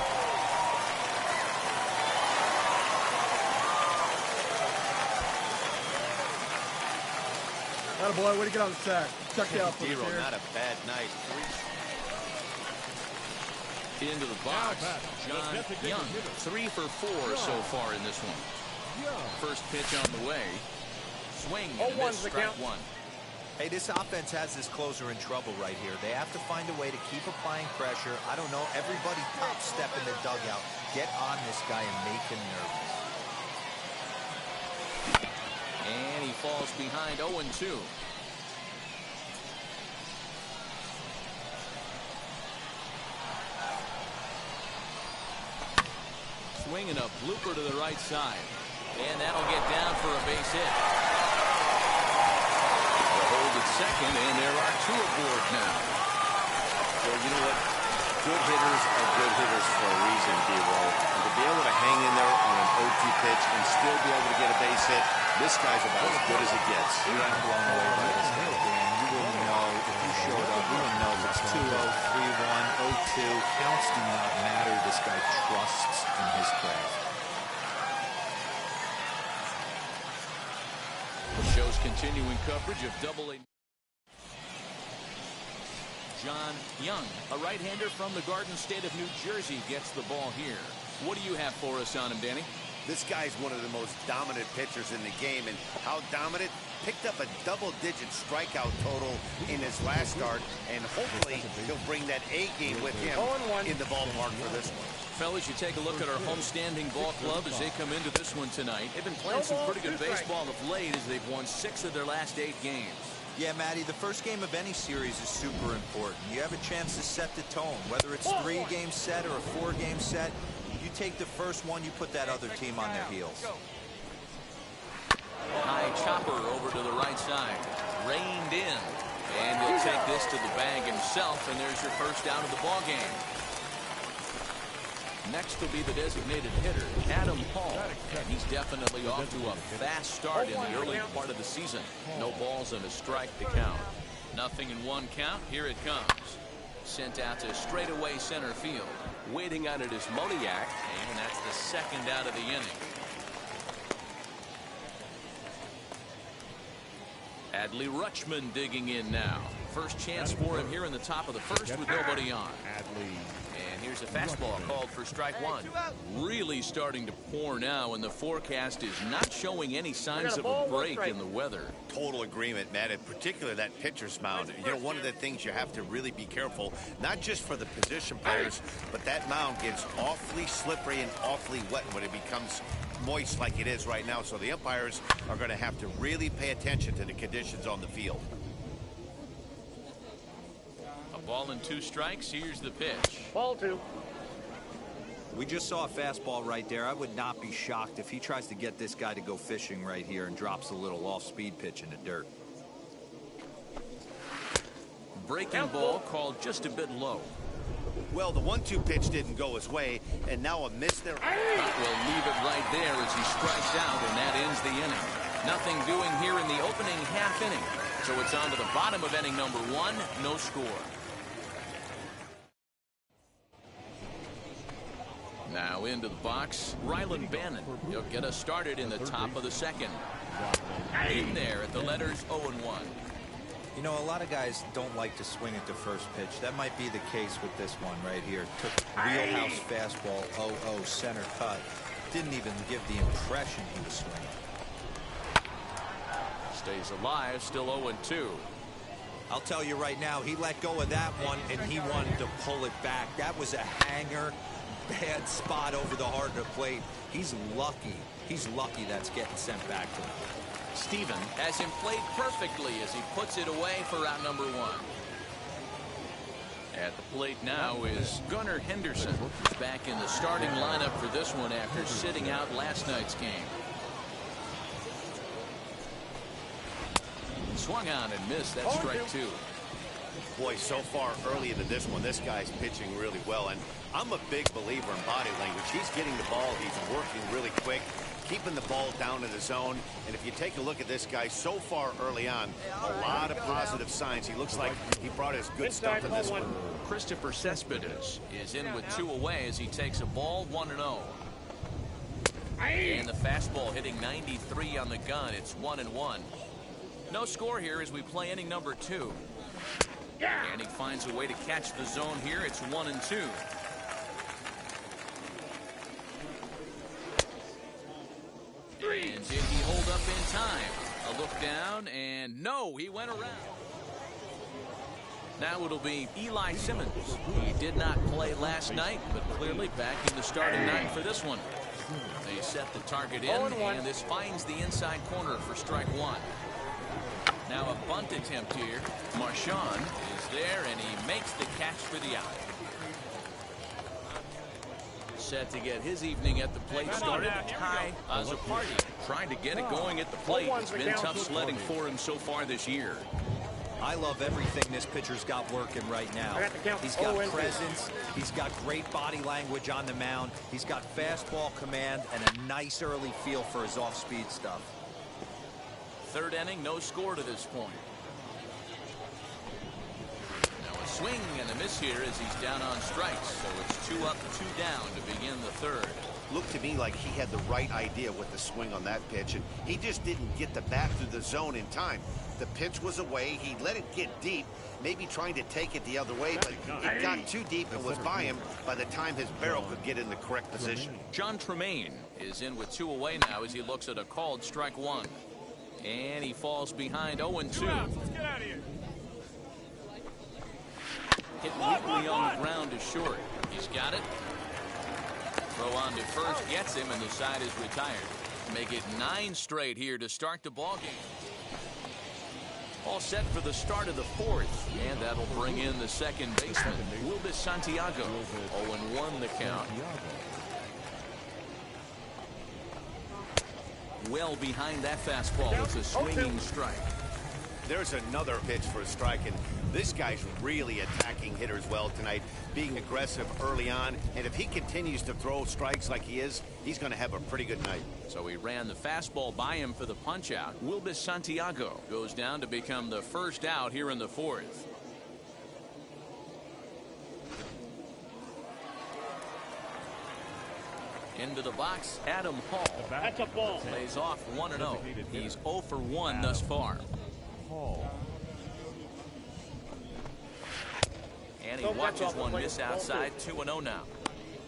Attaboy, way to get on the sack. Check you out for Zero, here. not a bad night. Into the box, John Young, 3 for 4 so far in this one. First pitch on the way. Swing and a miss, strike one. Hey, this offense has this closer in trouble right here. They have to find a way to keep applying pressure. I don't know, everybody top step in the dugout. Get on this guy and make him nervous. And he falls behind 0-2. Swinging a blooper to the right side. And that'll get down for a base hit. They'll hold at second, and there are 2 aboard now. Well, you know what? Good hitters are good hitters for a reason, D-Roll. And to be able to hang in there on an 0-2 pitch and still be able to get a base hit, this guy's about as good as it gets. You're not blown away by this guy, Dan. You wouldn't know if you showed up. You wouldn't know if it's 2-0, 3-1, 0-2. Counts do not matter. This guy trusts in his craft. The show's continuing coverage of Double-A. John Young, a right-hander from the Garden State of New Jersey, gets the ball here. What do you have for us on him, Danny? This guy's one of the most dominant pitchers in the game, and how dominant? Picked up a double-digit strikeout total in his last start, and hopefully he'll bring that A game with him in the ballpark for this one. Fellas, you take a look at our homestanding ball club as they come into this one tonight. They've been playing some pretty good baseball of late as they've won 6 of their last 8 games. Yeah, Matty, the first game of any series is super important. You have a chance to set the tone, whether it's 3-game set or a 4-game set. You take the first one, you put that other team on their heels. High chopper over to the right side. Reined in. And he'll take this to the bag himself, and there's your first out of the ball game. Next will be the designated hitter, Adam Hall. And he's definitely off to a fast start in the early part of the season. No balls and a strike to count. 0-1 count. Here it comes. Sent out to straightaway center field. Waiting on it is Moniak, and that's the second out of the inning. Adley Rutschman digging in now. First chance for him here in the top of the first with nobody on. And here's a fastball called for strike one. Really starting to pour now, and the forecast is not showing any signs of a break in the weather. Total agreement, Matt, and particularly that pitcher's mound. You know, one of the things you have to really be careful, not just for the position players, but that mound gets awfully slippery and awfully wet when it becomes moist like it is right now. So the umpires are going to have to really pay attention to the conditions on the field. A ball and 2 strikes. Here's the pitch. Ball 2. We just saw a fastball right there. I would not be shocked if he tries to get this guy to go fishing right here and drops a little off-speed pitch in the dirt. Breaking ball called just a bit low. Well, the 1-2 pitch didn't go his way, and now a miss there. Will leave it right there as he strikes out, and that ends the inning. Nothing doing here in the opening half inning. So it's on to the bottom of inning number 1, no score. Now into the box, Rylan Bannon. He'll get us started in the top of the second. In there at the letters 0-1. You know, a lot of guys don't like to swing at the first pitch. That might be the case with this one right here. Took wheelhouse fastball, 0-0, center cut. Didn't even give the impression he was swinging. Stays alive, still 0-2. I'll tell you right now, he let go of that one, and he wanted to pull it back. That was a hanger, bad spot over the heart of the plate. He's lucky. He's lucky that's getting sent back to him. Steven has him played perfectly as he puts it away for out number 1. At the plate now is Gunnar Henderson. He's back in the starting lineup for this one after sitting out last night's game. Swung on and missed. That strike 2. Boy, so far early into this one, this guy's pitching really well, and I'm a big believer in body language. He's getting the ball. He's working really quick, keeping the ball down in the zone. And if you take a look at this guy so far early on, a lot of positive signs. He looks like he brought his good stuff in this one. Christopher Cespedes is in with 2 away as he takes a ball 1-0. And the fastball hitting 93 on the gun. It's 1-1. No score here as we play inning number 2. And he finds a way to catch the zone here. It's 1-2. And did he hold up in time? A look down, and no, he went around. Now it'll be Eli Simmons. He did not play last night, but clearly back in the starting nine for this one. They set the target in, and this finds the inside corner for strike 1. Now a bunt attempt here. Marchand is there, and he makes the catch for the out. Set to get his evening at the plate started. Ty Azzopardi trying to get it going at the plate. It's been tough sledding for him so far this year. I love everything this pitcher's got working right now. He's got presence. He's got great body language on the mound. He's got fastball command and a nice early feel for his off-speed stuff. Third inning, no score to this point. Now a swing and a miss here as he's down on strikes. So it's 2 up, 2 down to begin the third. Looked to me like he had the right idea with the swing on that pitch, and he just didn't get the bat through the zone in time. The pitch was away. He let it get deep, maybe trying to take it the other way, but it got too deep and was by him by the time his barrel could get in the correct position. John Tremaine is in with 2 away now as he looks at a called strike 1. And he falls behind 0-2. Let's get out of here. Hit weakly on the ground is short. He's got it. Throw on to first gets him, and the side is retired. Make it 9 straight here to start the ballgame. All set for the start of the 4th, and that'll bring in the second baseman, Wilbis Santiago. 0-1 the count. Well behind that fastball. It's a swinging strike. There's another pitch for a strike, and this guy's really attacking hitters well tonight, being aggressive early on, and if he continues to throw strikes like he is, he's going to have a pretty good night. So he ran the fastball by him for the punch-out. Wilbis Santiago goes down to become the first out here in the 4th. Into the box, Adam Hall. That's a ball. Plays off 1-0. He's 0 for 1 thus far. And he watches one miss outside. 2-0 now.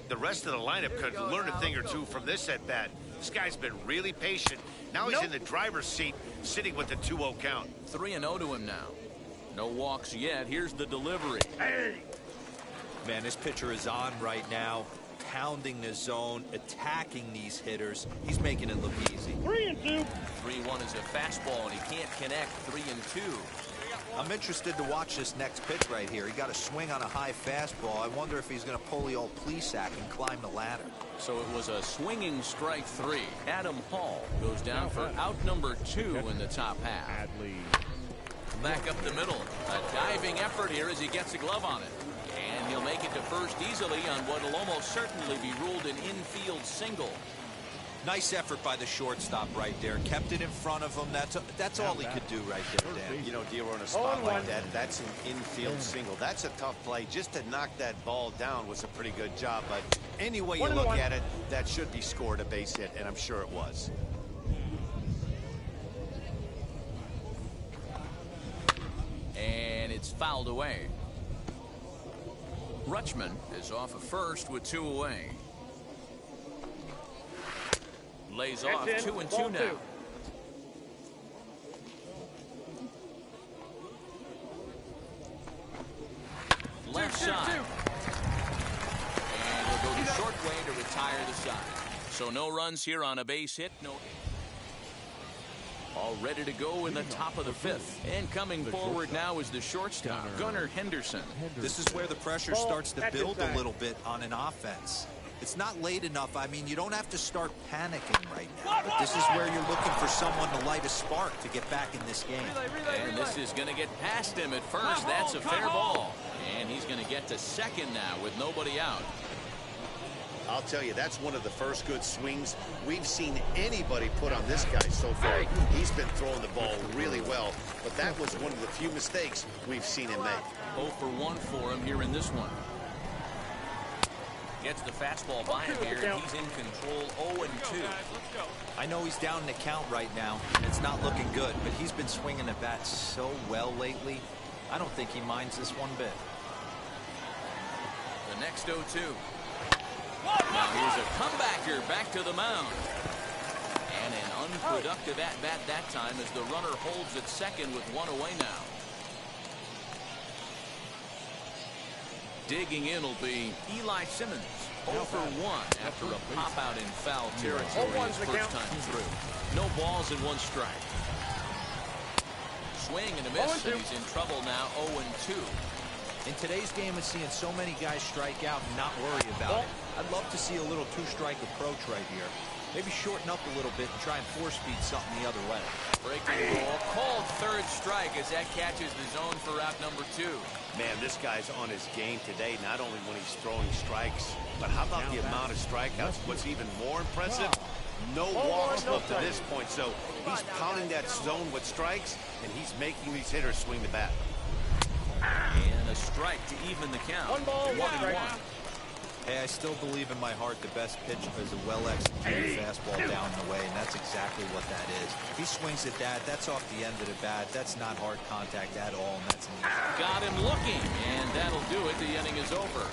The rest of the lineup could learn a thing or two from this at-bat. This guy's been really patient. Now he's in the driver's seat, sitting with the 2-0 count. 3-0 to him now. No walks yet. Here's the delivery. Hey. Man, this pitcher is on right now, pounding the zone, attacking these hitters. He's making it look easy. 3-2. 3-1 is a fastball, and he can't connect. 3-2. I'm interested to watch this next pitch right here. He got a swing on a high fastball. I wonder if he's going to pull the old Plesac and climb the ladder. So it was a swinging strike 3. Adam Hall goes down for out number 2 in the top half. Back up the middle. A diving effort here as he gets a glove on it. And he'll make it to first easily on what will almost certainly be ruled an infield single. Nice effort by the shortstop right there. Kept it in front of him. That's all he could do right there, Dan. You know, D'Lo, in a spot like that, that's an infield single. That's a tough play. Just to knock that ball down was a pretty good job. But any way you look at it, that should be scored a base hit, and I'm sure it was. And it's fouled away. Rutschman is off of first with 2 away. Lays off 2-2 now. Left side. And he'll go the short way to retire the side. So no runs here on a base hit. No. All ready to go in the top of the 5th. And coming forward now is the shortstop, Gunnar Henderson. This is where the pressure starts to build a little bit on an offense. It's not late enough. I mean, you don't have to start panicking right now. But this is where you're looking for someone to light a spark to get back in this game. And this is going to get past him at first. That's a fair ball. And he's going to get to second now with nobody out. I'll tell you, that's one of the first good swings we've seen anybody put on this guy so far. He's been throwing the ball really well, but that was one of the few mistakes we've seen him make. 0 for 1 for him here in this one. Gets the fastball by him here, and he's in control 0-2. I know he's down in the count right now. It's not looking good, but he's been swinging the bat so well lately. I don't think he minds this one bit. The next 0-2. Now here's a comebacker back to the mound. And an unproductive at-bat that time as the runner holds at second with one away now. Digging in will be Eli Simmons. 0 for 1 after a pop-out in foul territory his first time through. No balls and 1 strike. Swing and a miss, and he's in trouble now, 0-2. In today's game of seeing so many guys strike out and not worry about it, I'd love to see a little 2-strike approach right here. Maybe shorten up a little bit and try and force-feed something the other way. Breaking ball, called third strike as that catches the zone for out number 2. Man, this guy's on his game today, not only when he's throwing strikes, but how about the amount of strikeouts? What's even more impressive, no walks up to this point. So he's pounding that zone with strikes, and he's making these hitters swing the bat. And a strike to even the count. 1-1. Hey, I still believe in my heart the best pitch is a well-executed fastball down the way, and that's exactly what that is. If he swings at that, that's off the end of the bat. That's not hard contact at all, and that's an easy. Got him looking, and that'll do it. The inning is over.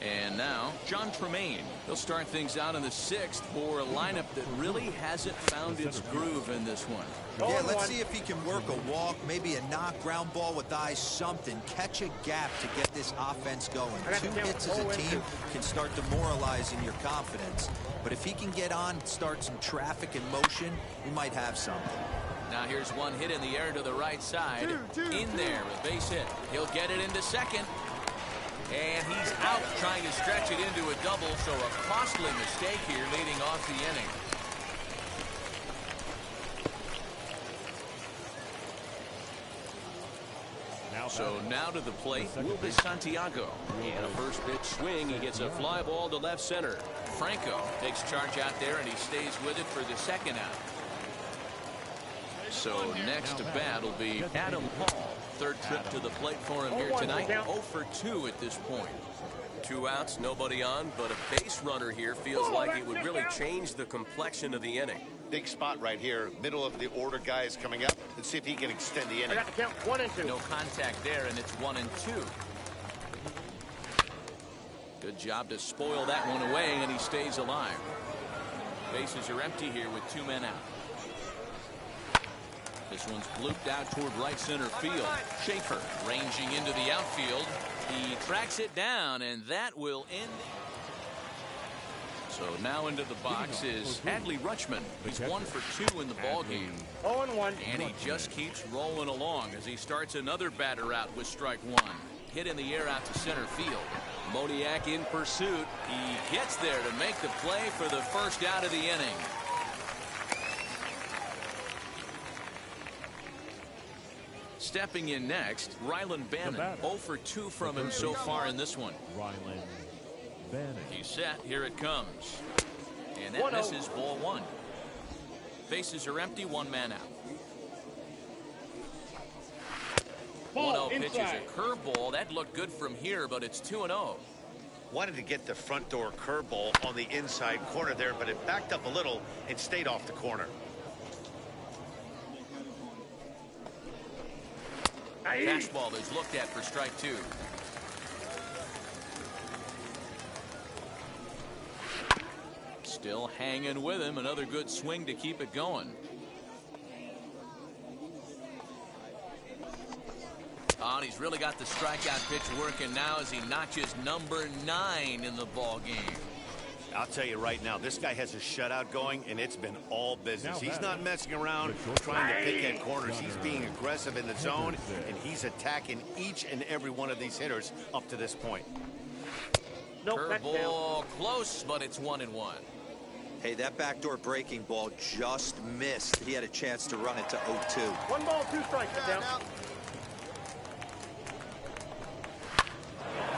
And now, John Tremaine. He'll start things out in the 6th for a lineup that really hasn't found its groove in this one. Yeah, let's see if he can work a walk, maybe a knock, ground ball with eyes, something. Catch a gap to get this offense going. 2 hits as a team can start demoralizing your confidence. But if he can get on, start some traffic in motion, we might have something. Now here's one hit in the air to the right side. In there, a base hit. He'll get it into second. And he's out trying to stretch it into a double, so a costly mistake here leading off the inning. So now to the plate will be Santiago. And a first pitch swing. He gets a fly ball to left center. Franco takes charge out there, and he stays with it for the second out. So next to bat will be Adam Hall. Third trip to the plate for him here tonight. 0 for 2 at this point. 2 outs, nobody on, but a base runner here feels like it would really change the complexion of the inning. Big spot right here. Middle of the order guy is coming up. Let's see if he can extend the inning. I got to count 1 and 2. No contact there, and it's 1 and 2. Good job to spoil that one away, and he stays alive. Bases are empty here with 2 men out. This one's blooped out toward right center field. Schaefer ranging into the outfield. He tracks it down, and that will end. So now into the box is Adley Rutschman. He's 1 for 2 in the ballgame. 0-1. And he just keeps rolling along as he starts another batter out with strike 1. Hit in the air out to center field. Modiak in pursuit. He gets there to make the play for the first out of the inning. Stepping in next, Rylan Bannon. 0 for 2 from him so far in this one. Rylan Bannon. He's set. Here it comes. And that misses ball 1. Bases are empty. 1 man out. 1-0 pitch is a curveball. That looked good from here, but it's 2-0. Wanted to get the front door curveball on the inside corner there, but it backed up a little and stayed off the corner. Fastball is looked at for strike 2. Still hanging with him. Another good swing to keep it going. Oh, and he's really got the strikeout pitch working now as he notches number 9 in the ball game. I'll tell you right now, this guy has a shutout going, and it's been all business. He's not messing around trying to pick at corners. He's being aggressive in the zone, and he's attacking each and every one of these hitters up to this point. Curveball close, but it's 1-1. Hey, that backdoor breaking ball just missed. He had a chance to run it to 0-2. 1 ball, 2 strikes. Down.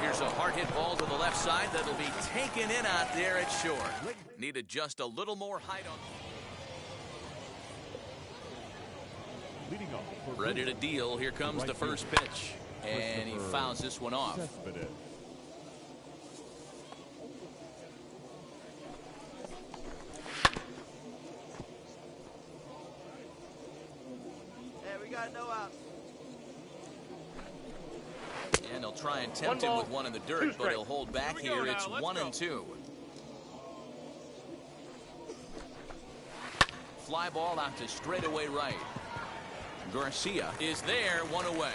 Here's a hard hit ball to the left side that'll be taken in out there at short. Needed just a little more height on. Ready to deal. Here comes the first pitch. And he fouls this one off. got no outs. And they'll try and tempt him with one in the dirt, but he'll hold back here. It's 1-2. Fly ball out to straightaway right. Garcia is there, one away.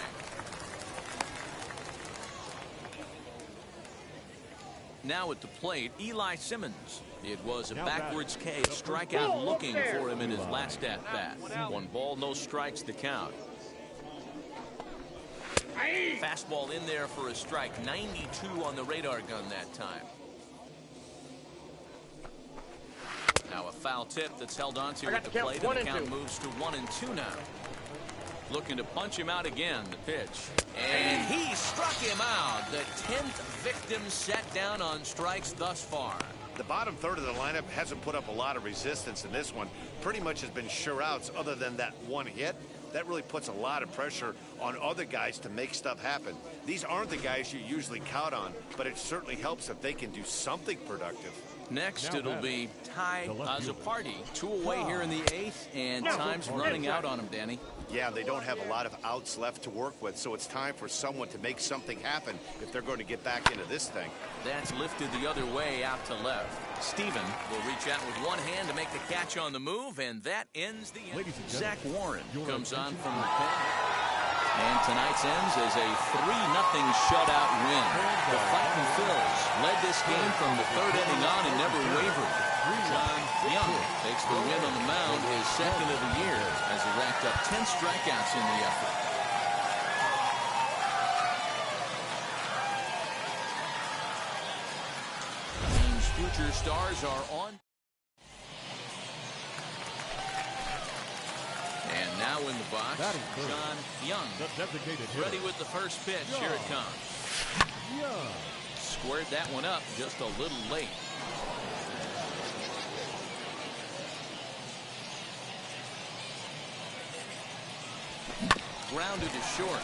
Now at the plate, Eli Simmons. It was a backwards K strikeout looking for him in his last at-bat. 1 ball, no strikes, the count. Fastball in there for a strike. 92 on the radar gun that time. Now a foul tip that's held onto at the plate, and the count moves to 1-2 now. Looking to punch him out again, the pitch. And he struck him out. The 10th victim set down on strikes thus far. The bottom third of the lineup hasn't put up a lot of resistance in this one. Pretty much has been sure outs other than that one hit. That really puts a lot of pressure on other guys to make stuff happen. These aren't the guys you usually count on, but it certainly helps if they can do something productive. Next, it'll be Ty Azzopardi. 2 away here in the 8th, and time's running out on him, Danny. Yeah, they don't have a lot of outs left to work with, so it's time for someone to make something happen if they're going to get back into this thing. That's lifted the other way out to left. Steven will reach out with one hand to make the catch on the move, and that ends the inning. Zach Warren comes on from the pen. And tonight's ends as a 3-0 shutout win. The Fightin' Phils led this game from the 3rd inning on and never wavered. John Young takes the win on the mound, his 2nd of the year, as he racked up 10 strikeouts in the effort. Team's future stars are on. And now in the box, John Young, ready with the first pitch. Here it comes. Squared that one up just a little late. Grounded to short.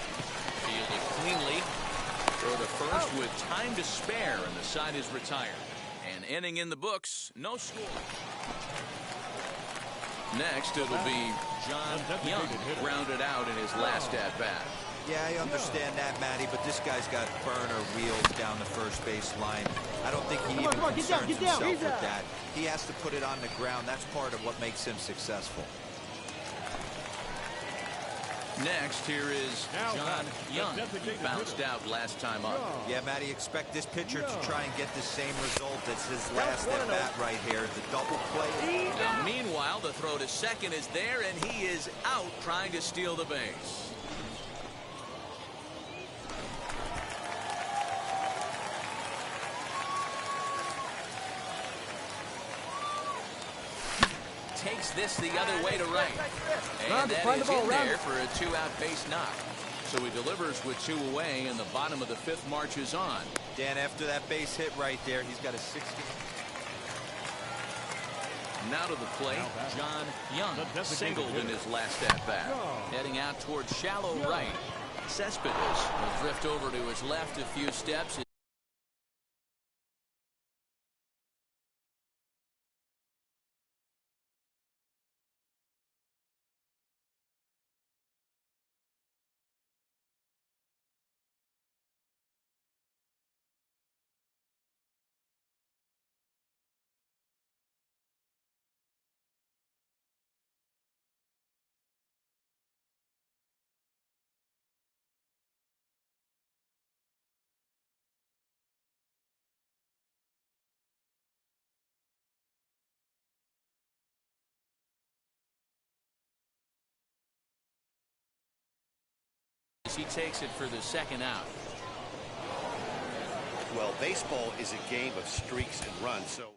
Fielded cleanly. Throw to first with time to spare, and the side is retired. An inning in the books, no score. Next, it'll be John Young, grounded out in his last at-bat. Yeah, I understand that, Matty, but this guy's got burner wheels down the first base line. I don't think he even concerns himself with that. He has to put it on the ground. That's part of what makes him successful. Next, here is John Young. He bounced out last time up. Yeah, Matty, expect this pitcher to try and get the same result as his last at-bat right here. The double play. Now, meanwhile, the throw to second is there, and he is out trying to steal the base. Takes this the other way to right. And that is in there for a 2-out base knock. So he delivers with 2 away, and the bottom of the 5th marches on. Dan, after that base hit right there, he's got a 60. Now to the plate, John Young singled in his last at-bat. Heading out towards shallow right. Cespedes will drift over to his left a few steps. He takes it for the 2nd out. Well, baseball is a game of streaks and runs, so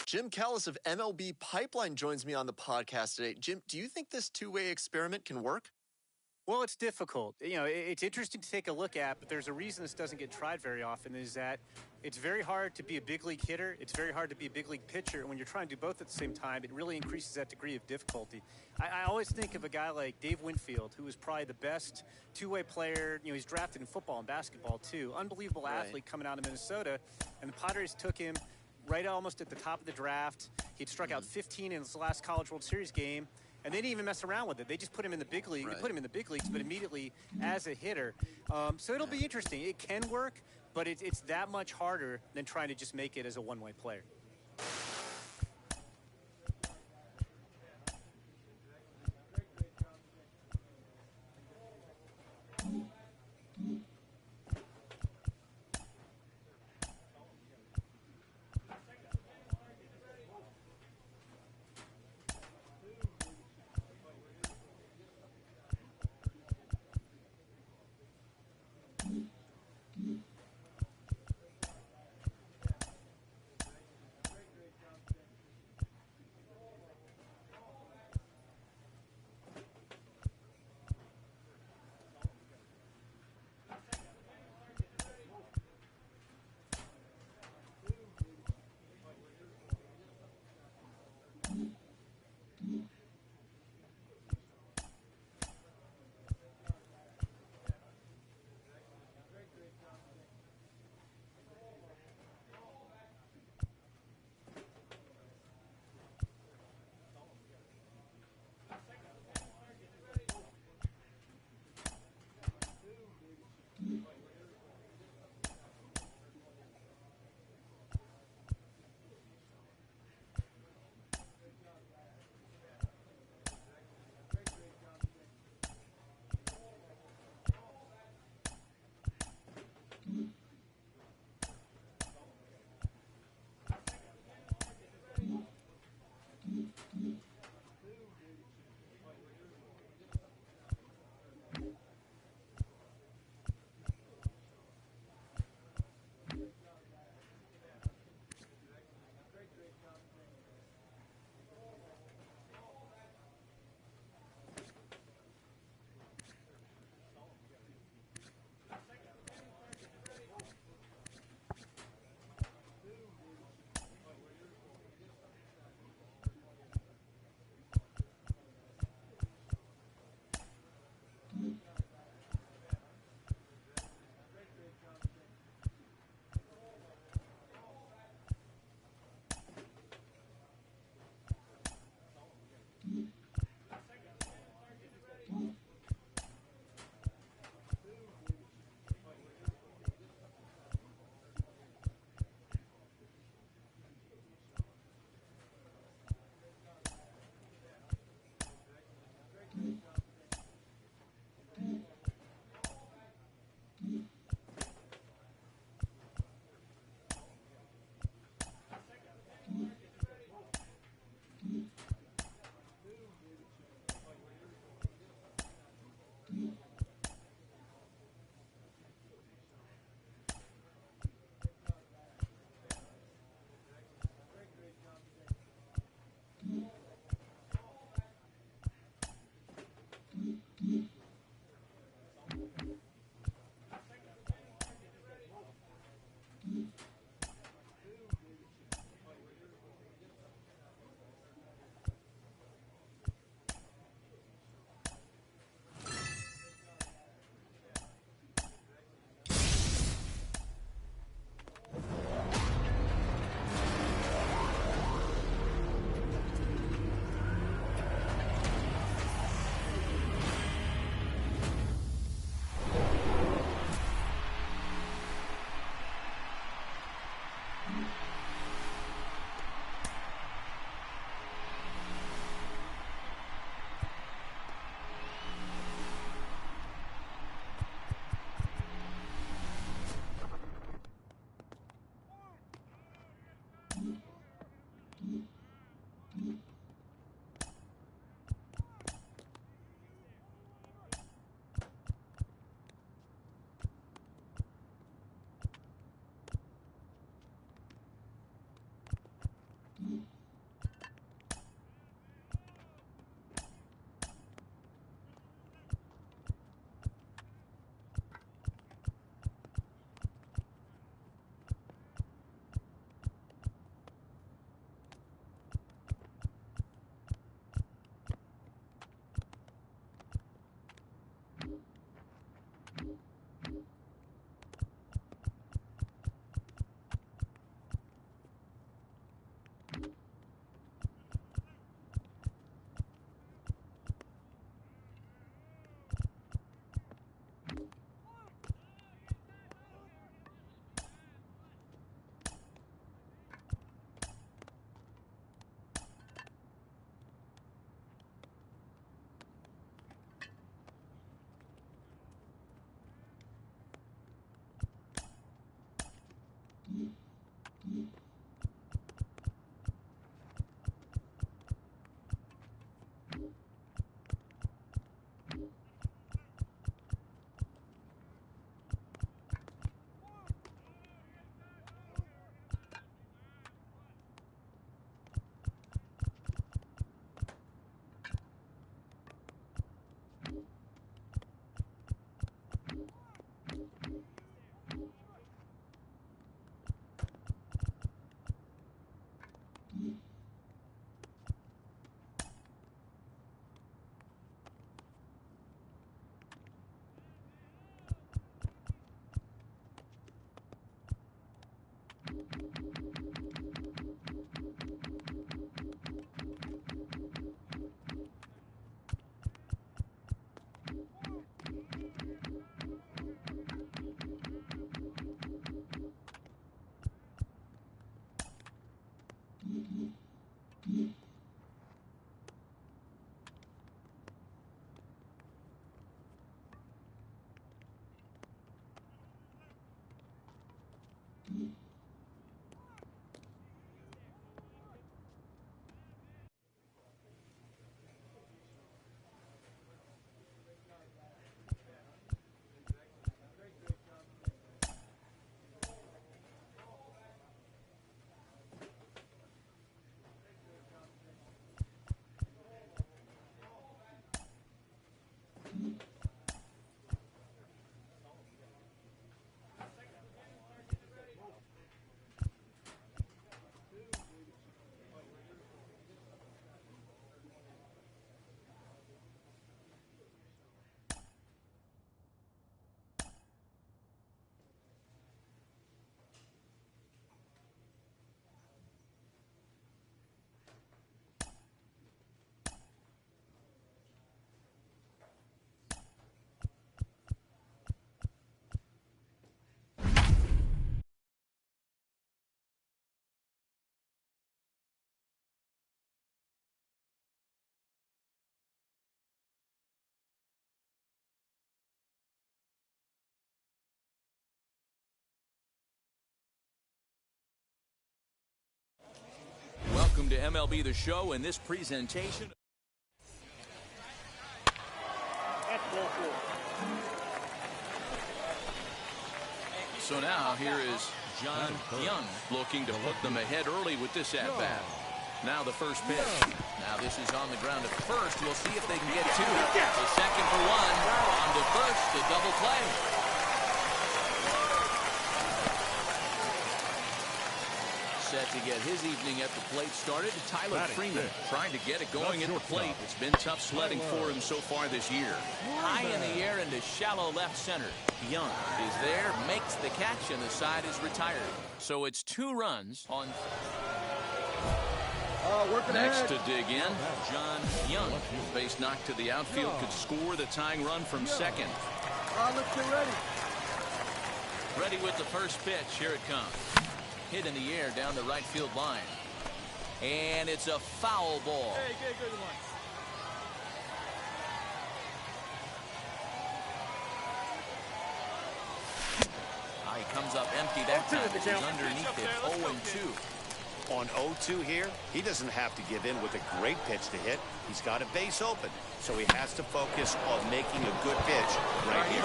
Jim Callis of MLB Pipeline joins me on the podcast today. Jim, do you think this 2-way experiment can work? Well, it's difficult. It's interesting to take a look at, but there's a reason this doesn't get tried very often, is that it's very hard to be a big league hitter. It's very hard to be a big league pitcher. And when you're trying to do both at the same time, it really increases that degree of difficulty. I always think of a guy like Dave Winfield, who was probably the best two-way player. He's drafted in football and basketball, too. Unbelievable athlete coming out of Minnesota. And the Padres took him right almost at the top of the draft. He'd struck out 15 in his last College World Series game. And they didn't even mess around with it. They just put him in the big league. They put him in the big leagues, but immediately as a hitter. So it'll be interesting. It can work, but it's that much harder than trying to just make it as a one-way player. MLB The Show and this presentation. So now here is John Young looking to put them ahead early with this at-bat. Now the first pitch. Now this is on the ground at first. We'll see if they can get two. The second for one. On to first, the double play. Set to get his evening at the plate started. Tyler Freeman trying to get it going at the plate. It's been tough sledding for him so far this year. High in the air into shallow left center. Young is there, makes the catch, and the side is retired. So it's 2 runs on. Next to dig in, John Young. Base knock to the outfield could score the tying run from second. Let's get ready. Ready with the first pitch. Here it comes. Hit in the air down the right field line. And it's a foul ball. Hey, good one. He comes up empty that time. He's underneath it. 0-2. On 0-2 here, he doesn't have to give in with a great pitch to hit. He's got a base open, so he has to focus on making a good pitch right here.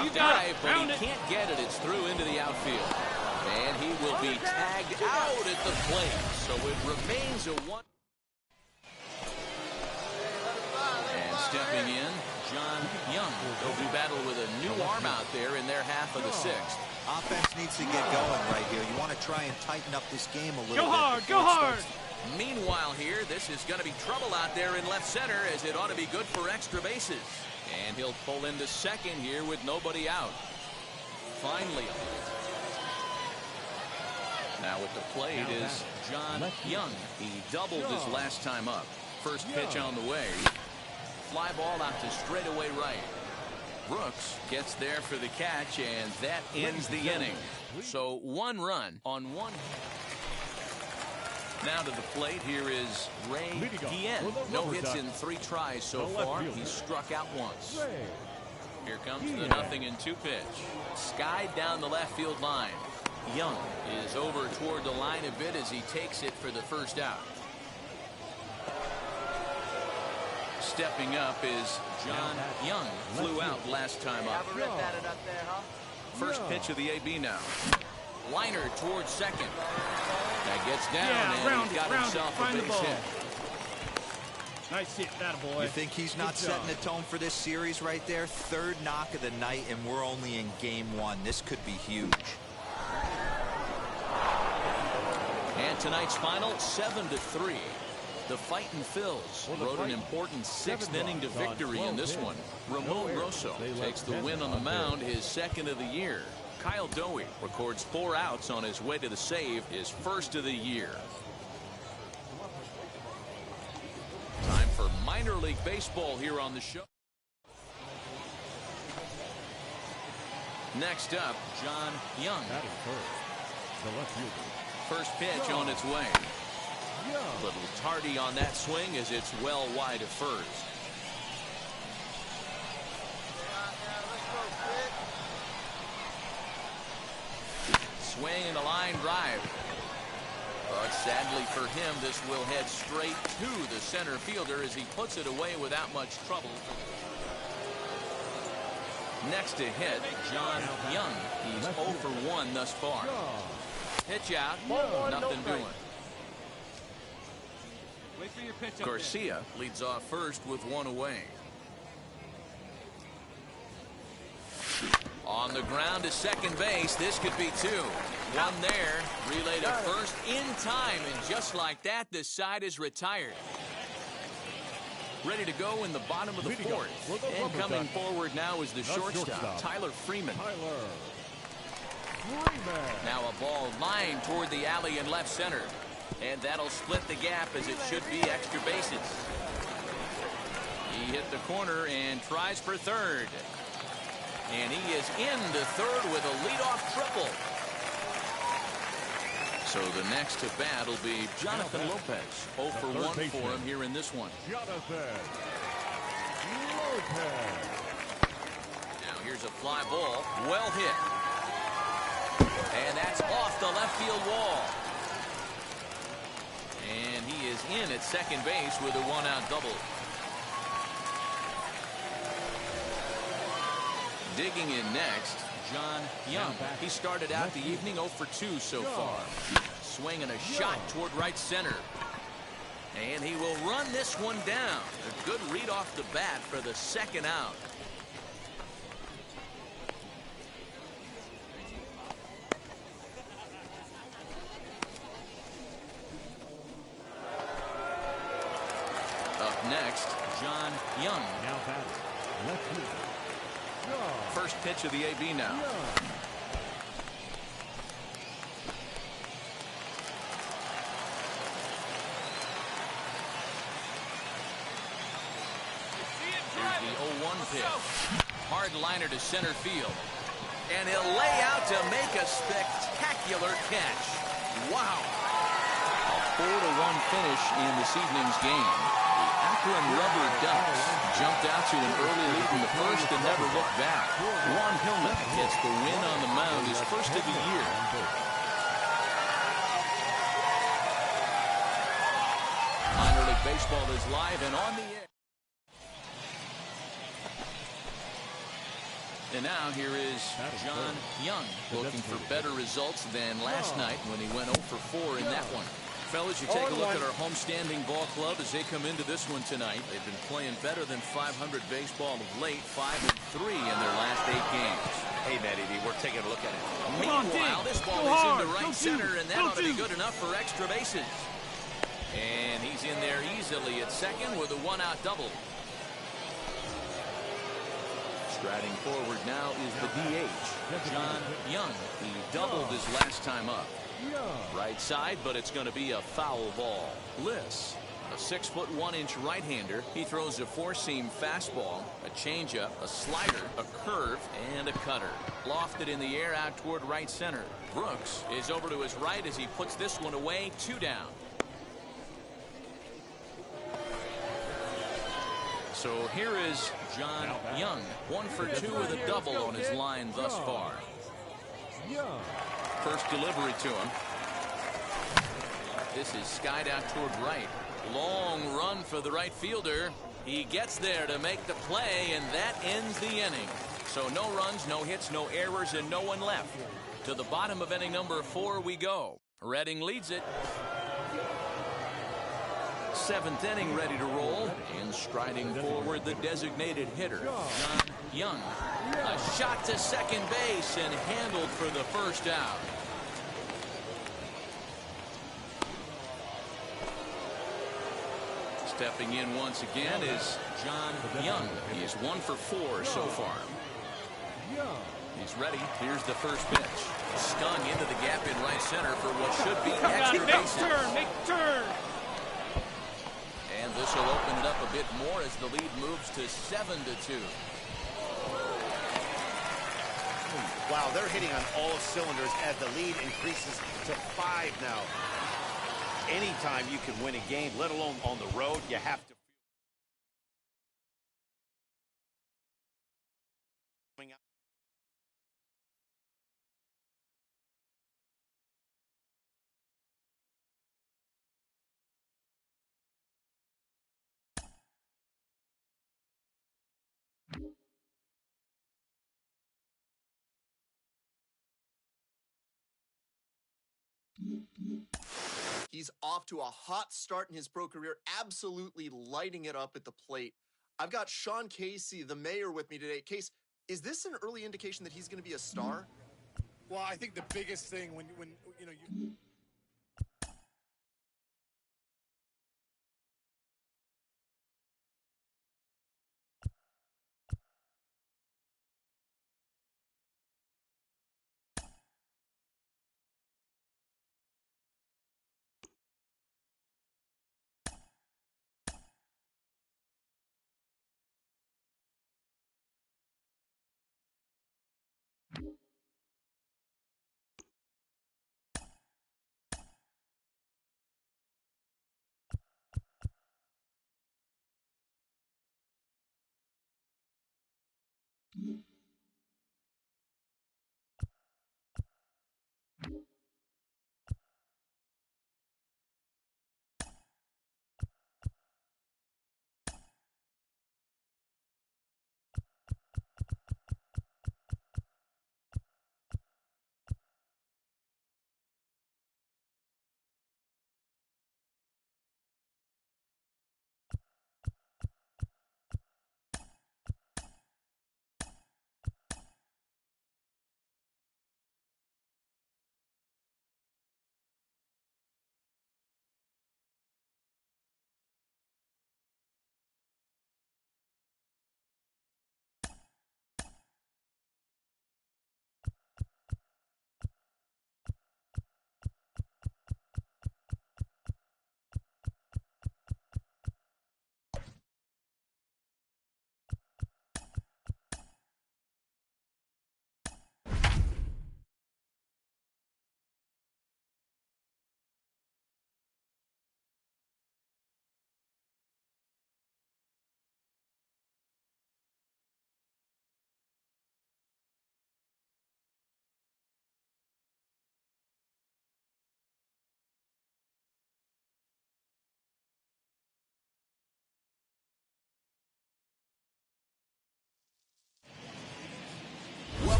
You got it, but he can't get it. It's through into the outfield. And he will be tagged out at the plate. So it remains a 1. And stepping in, John Young. They'll do battle with a new arm out there in their half of the 6th. Offense needs to get going right here. You want to try and tighten up this game a little bit. Go hard, go hard. Meanwhile here, this is going to be trouble out there in left center, as it ought to be good for extra bases. And he'll pull into second here with nobody out. Finally. Now at the plate is John Young. He doubled his last time up. First pitch on the way. Fly ball out to straightaway right. Brooks gets there for the catch, and that ends the inning. So 1 run on 1. Now to the plate, here is Ray Guillen. No hits in 3 tries so far. He's struck out once. Here comes the 0-2 pitch. Skied down the left field line. Young is over toward the line a bit as he takes it for the first out. Stepping up is John Young. Flew out last time up. First pitch of the AB now. Liner towards second. That gets down, and he's got himself a base hit. Nice hit, attaboy. You think he's not setting the tone for this series right there? 3rd knock of the night, and we're only in game 1. This could be huge. And tonight's final, 7-3. The Fightin' Phils wrote an important 6th inning to victory in this one. Ramon Rosso takes the win on the mound, his 2nd of the year. Kyle Dowie records 4 outs on his way to the save, his 1st of the year. Time for minor league baseball here on the show. Next up, John Young. First pitch on its way. A little tardy on that swing as it's well wide of first. Swing and a line drive. But sadly for him, this will head straight to the center fielder as he puts it away without much trouble. Next to hit, John Young. He's 0 for 1 thus far. Pitch out, nothing doing. Garcia leads off first with 1 away. On the ground to second base. This could be 2. 1 there. Relay to first in time. And just like that, the side is retired. Ready to go in the bottom of the 4th. And coming forward now is the shortstop, Tyler Freeman. Now a ball lined toward the alley in left center. And that'll split the gap as it should be extra bases. He hit the corner and tries for third. And he is into third with a leadoff triple. So the next to bat will be Jonathan Lopez. 0 for 1 for him here in this one. Now here's a fly ball. Well hit. And that's off the left field wall. And he is in at second base with a one-out double. Digging in next, John Young. He started out the evening 0 for 2 so far. Swinging a shot toward right center. And he will run this one down. A good read off the bat for the second out. Up next, John Young. Now batting. Left field. First pitch of the AB now. Here's the 0-1 pitch. Hard liner to center field. And he'll lay out to make a spectacular catch. Wow. A 4-1 finish in this evening's game. The Akron Rubber Ducks jumped out to an early lead in the first and never looked back. Juan Hillman gets the win on the mound, his first of the year. Minor League Baseball is live and on the air. And now here is John Young looking for better results than last night when he went 0 for 4 in that one. Fellas, you take a look at our homestanding ball club as they come into this one tonight. They've been playing better than 500 baseball of late, 5-3 in their last 8 games. Hey, Matty D, we're taking a look at it. Meanwhile, this ball is into right center, and that ought to be good enough for extra bases. And he's in there easily at second with a one-out double. Striding forward now is the DH, John Young. He doubled his last time up. Right side, but it's going to be a foul ball. Bliss, a 6'1" right-hander. He throws a four-seam fastball, a changeup, a slider, a curve, and a cutter. Lofted in the air out toward right center. Brooks is over to his right as he puts this one away. 2 down. So here is John Young, 1 for 2 with a double on his line thus far. First delivery to him. This is skied out toward right. Long run for the right fielder. He gets there to make the play, and that ends the inning. So no runs, no hits, no errors, and no one left. To the bottom of inning number 4 we go. Redding leads it. 7th inning ready to roll. And striding forward, the designated hitter, John Young. A shot to second base and handled for the first out. Stepping in once again is John Young. He is 1 for 4 so far. He's ready. Here's the first pitch. Stung into the gap in right center for what should be extra bases. Make turn. And this will open it up a bit more as the lead moves to 7-2. Wow, they're hitting on all cylinders as the lead increases to 5 now. Anytime you can win a game, let alone on the road, you have to. He's off to a hot start in his pro career, absolutely lighting it up at the plate. I've got Sean Casey, the mayor, with me today. Case, is this an early indication that he's going to be a star? Well, I think the biggest thing when you know you.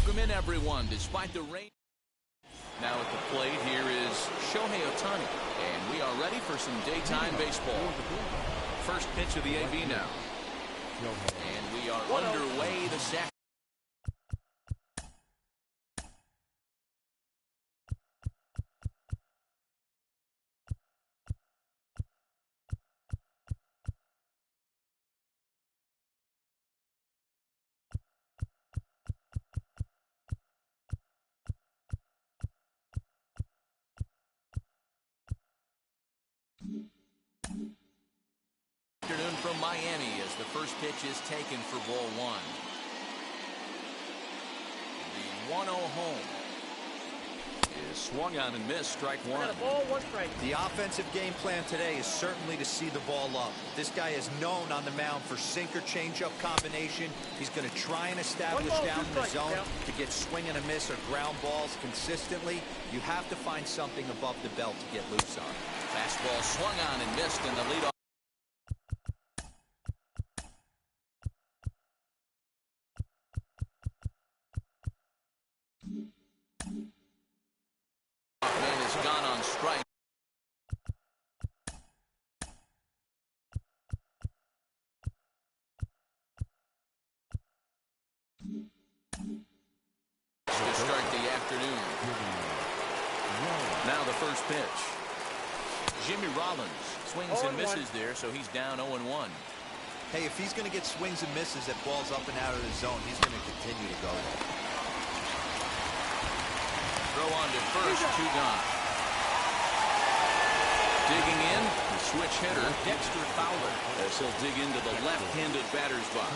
Welcome in, everyone, despite the rain. Now at the plate, here is Shohei Ohtani, and we are ready for some daytime baseball. First pitch of the AB now. And we are underway the second. Afternoon from Miami as the first pitch is taken for ball one. The 1-0 home is swung on and missed, strike one. Ball, one strike. The offensive game plan today is certainly to see the ball up. This guy is known on the mound for sinker changeup combination. He's going to try and establish down in the zone to get swing and a miss or ground balls consistently. You have to find something above the belt to get loose on. Fastball swung on and missed in the leadoff. Man is gone on strike. To start the afternoon. Now the first pitch. Jimmy Rollins swings and misses there, so he's down 0-1. Hey, if he's going to get swings and misses at balls up and out of the zone, he's going to continue to go there. Throw on to first, two gone. Digging in, the switch hitter, Dexter Fowler, as he'll dig into the left-handed batter's box.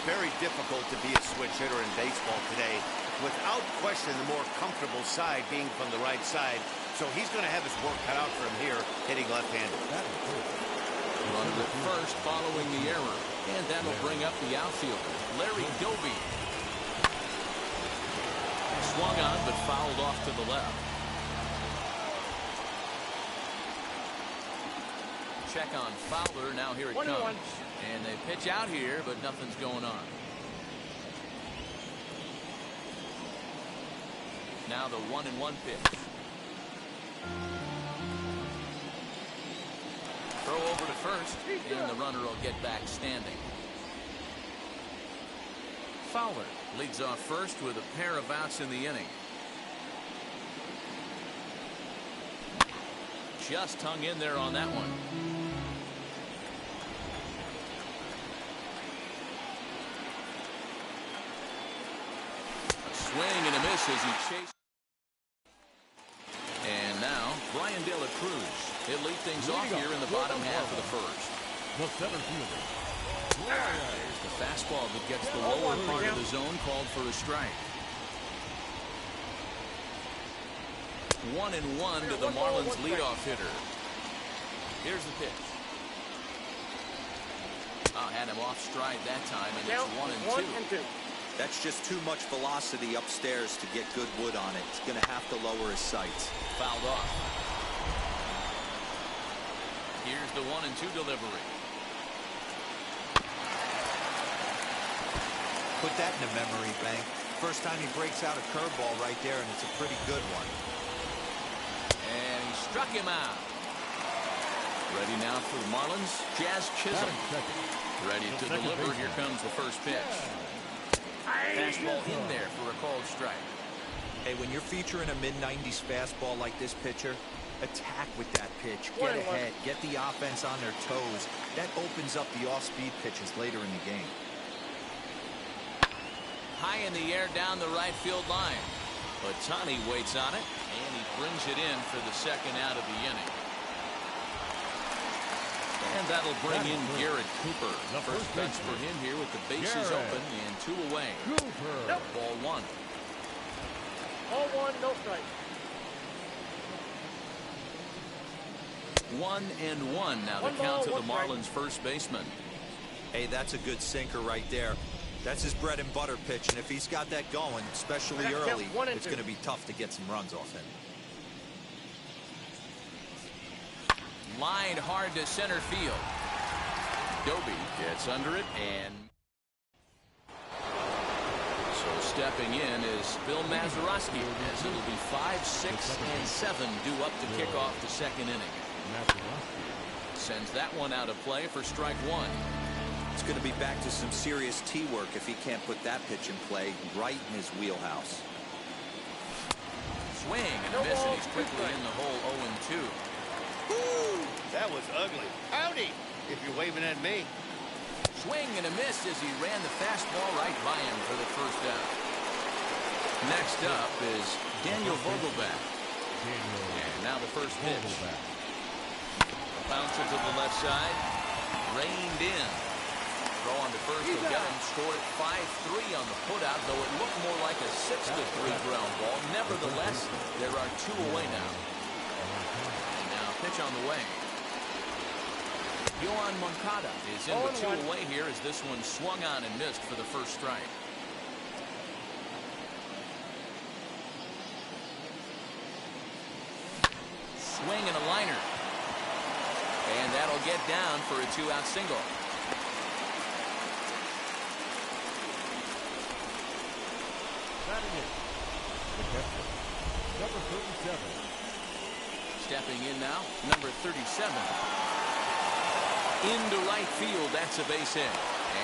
Very difficult to be a switch hitter in baseball today. Without question, the more comfortable side being from the right side. So he's going to have his work cut out for him here, hitting left-handed. Runner at first following the error. And that'll bring up the outfielder, Larry Doby. Swung on, but fouled off to the left. Check on Fowler. Now here it comes. And they pitch out here, but nothing's going on. Now the 1-1 pitch. Throw over to first, and the runner will get back standing. Fowler leads off first with a pair of outs in the inning. Just hung in there on that one. A swing and a miss as he chased. And now Brian De La Cruz. He'll lead things off here in the bottom half of the first. The center fielder. There's the fastball that gets the lower part of the zone called for a strike. 1-1 to the Marlins leadoff hitter. Here's the pitch. Had him off stride that time, and it's 1-2. That's just too much velocity upstairs to get good wood on it. He's going to have to lower his sights. Fouled off. Here's the 1-2 delivery. Put that in the memory bank. First time he breaks out a curveball right there, and it's a pretty good one. And he struck him out. Ready now for the Marlins, Jazz Chisholm. Ready to deliver. Here comes the first pitch. Fastball in there for a called strike. Hey, when you're featuring a mid-90s fastball like this pitcher, attack with that pitch. Get ahead. Get the offense on their toes. That opens up the off-speed pitches later in the game. High in the air down the right field line. Ohtani waits on it, and he brings it in for the second out of the inning. And that'll bring in Garrett Cooper. First pitch for him here with the bases open and 2 away. Ball one. Ball one, no strike. 1-1 now the count to the Marlins first baseman. Hey, that's a good sinker right there. That's his bread and butter pitch, and if he's got that going, especially early, it's going to be tough to get some runs off him. Lined hard to center field. Doby gets under it and So stepping in is Bill Mazeroski, as it'll be 5, 6, and 7 due up to kick off the second inning. Sends that one out of play for strike one. It's going to be back to some serious tee work if he can't put that pitch in play right in his wheelhouse. Swing and a miss, and he's quickly in the hole 0-2. Woo! That was ugly. Howdy, if you're waving at me. Swing and a miss as he ran the fastball right by him for the first out. Next up is Daniel Vogelback. And now the first pitch. Bouncer to the left side. Reined in. Throw on to first will get him scored at 5-3 on the putout, though it looked more like a 6-3 ground ball. Nevertheless, there are 2 away now. And now pitch on the way. Yohan Moncada is in with 2 away here as this one swung on and missed for the first strike. Swing and a liner. And that'll get down for a 2-out single. Batting in, the catcher, number 37. Stepping in now, number 37. Into right field, that's a base hit.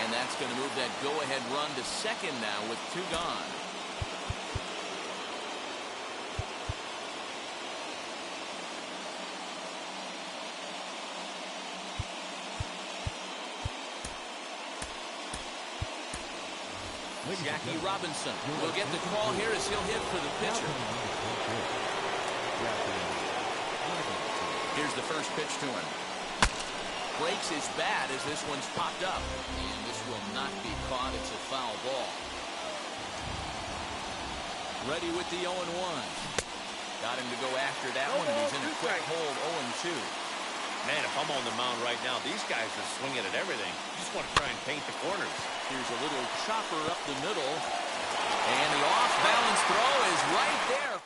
And that's going to move that go-ahead run to second now with 2 gone. Jackie Robinson will get the call here as he'll hit for the pitcher. Here's the first pitch to him. Breaks his bat as this one's popped up. And this will not be caught. It's a foul ball. Ready with the 0-1. Got him to go after that one, and he's in a quick hold 0-2. Man, if I'm on the mound right now, these guys are swinging at everything. Just want to try and paint the corners. Here's a little chopper up the middle. And the off-balance throw is right there.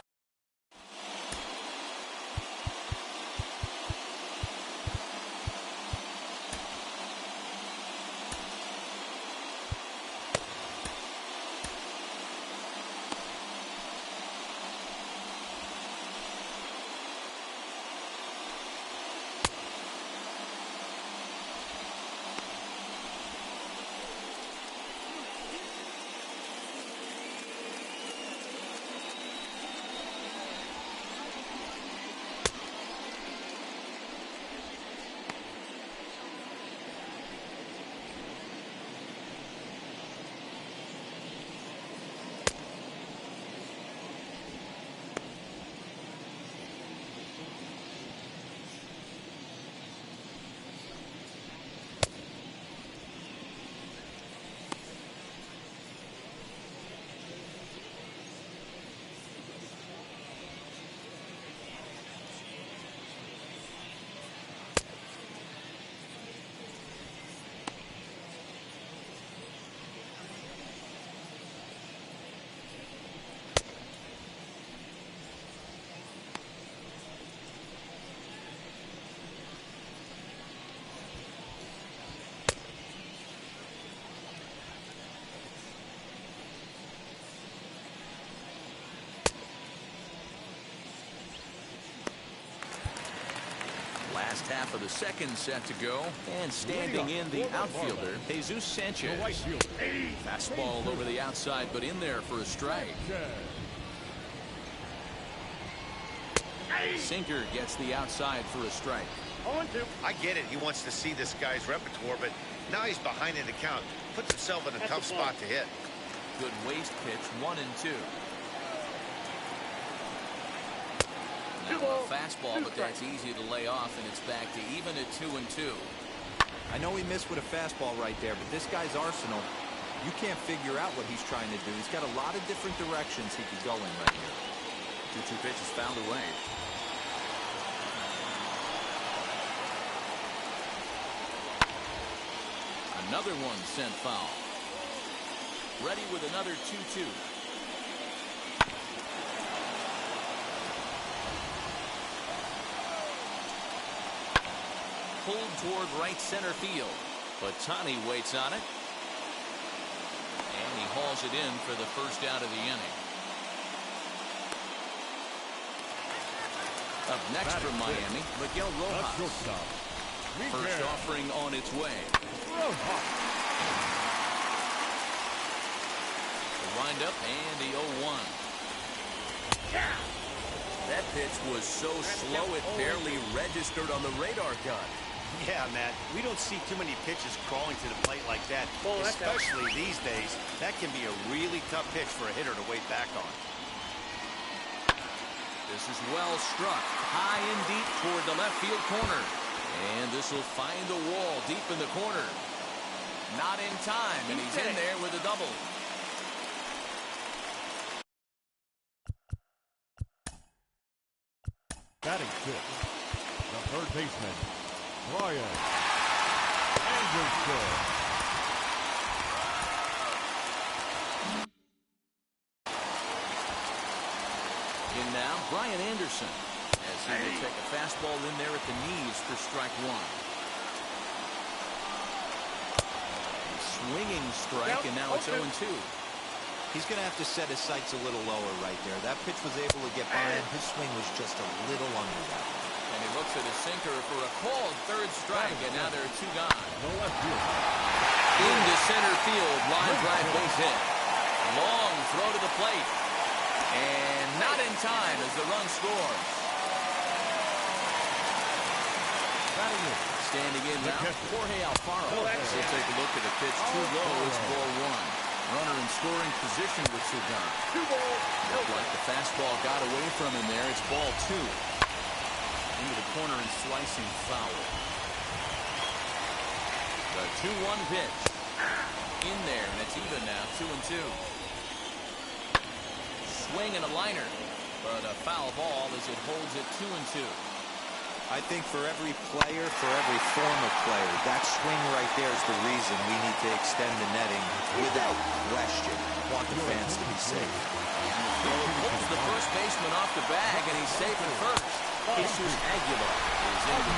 Last half of the second set to go, and standing in the outfielder, Jesus Sanchez. Fastball over the outside, but in there for a strike. Sinker gets the outside for a strike. I get it. He wants to see this guy's repertoire, but now he's behind in the count. Puts himself in a tough spot to hit. Good waste pitch, 1-2. Now a fastball, but that's easy to lay off, and it's back to even at 2-2. I know he missed with a fastball right there, but this guy's arsenal, you can't figure out what he's trying to do. He's got a lot of different directions he could go in right here. 2-2 pitch is fouled away. Another one sent foul. Ready with another 2-2. Pulled toward right center field, but Tani waits on it. And he hauls throws it in for the first out of the inning. Up next from Miami, Miguel Rojas. First offering on its way. The windup and the 0-1. That pitch was so slow it barely registered on the radar gun. Yeah, Matt, we don't see too many pitches crawling to the plate like that, especially these days. That can be a really tough pitch for a hitter to wait back on. This is well struck, high and deep toward the left field corner. And this will find the wall deep in the corner. Not in time, and he's in there with a double. Batting fifth, the third baseman, Brian Anderson. In now, Brian Anderson, as he will take a fastball in there at the knees for strike one. A swinging strike, and now it's 0-2. He's going to have to set his sights a little lower right there. That pitch was able to get by him. His swing was just a little under that. And he looks at his sinker for a called third strike, and now there are two gone. Into center field, line drive base hit. Long throw to the plate. And not in time as the run scores. Standing in now, Jorge Alfaro. As he'll take a look at the pitch too low, it's ball one. Runner in scoring position with two gone. Looked like the fastball got away from him there. It's ball two. Into the corner and slicing foul. The 2-1 pitch. In there, and it's even now, 2-2. Swing and a liner, but a foul ball as it holds it 2-2. I think for every player, for every form of player, that swing right there is the reason we need to extend the netting without question. I want the fans to be safe. Pulls the first baseman off the bag, and he's safe at first. Jesus Aguilar is in the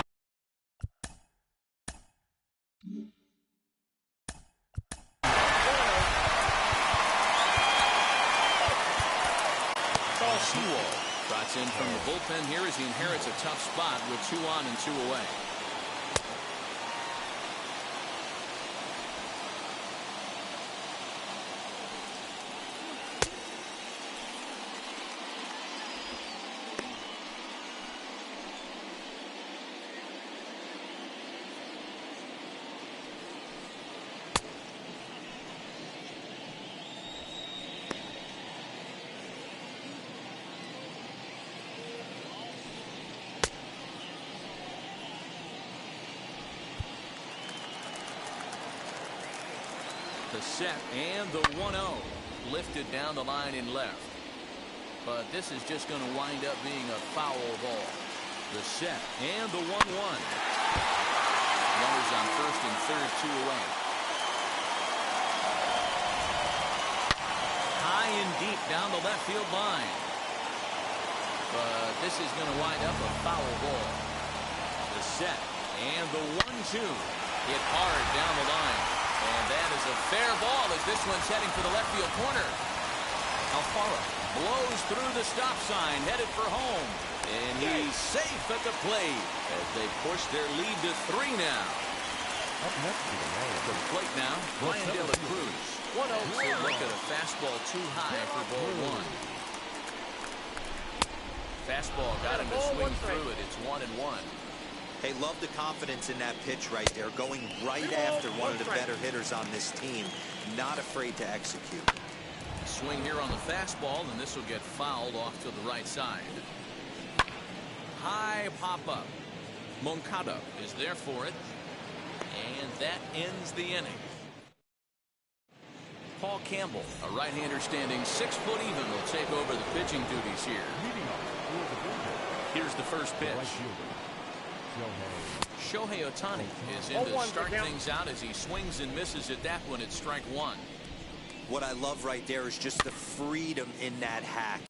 Sewell trots in from the bullpen here as he inherits a tough spot with 2 on and 2 away. The set and the 1-0 lifted down the line in left. But this is just going to wind up being a foul ball. The set and the 1-1. Runners on first and third, 2 away. High and deep down the left field line. But this is going to wind up a foul ball. The set and the 1-2. Hit hard down the line. And that is a fair ball as this one's heading for the left field corner. Alfaro blows through the stop sign, headed for home. And he's safe at the plate as they push their lead to 3 now. Up next to the plate now, Brian De La Cruz. 1-0. Look at a fastball too high for ball one. Fastball got him to swing through it. It's 1-1. Hey, love the confidence in that pitch right there, going right after one of the better hitters on this team, not afraid to execute. Swing here on the fastball, and this will get fouled off to the right side. High pop-up. Moncada is there for it, and that ends the inning. Paul Campbell, a right-hander standing 6 foot even, will take over the pitching duties here. Here's the first pitch. Shohei Ohtani is in to start things out as he swings and misses at that one at strike one. What I love right there is just the freedom in that hack.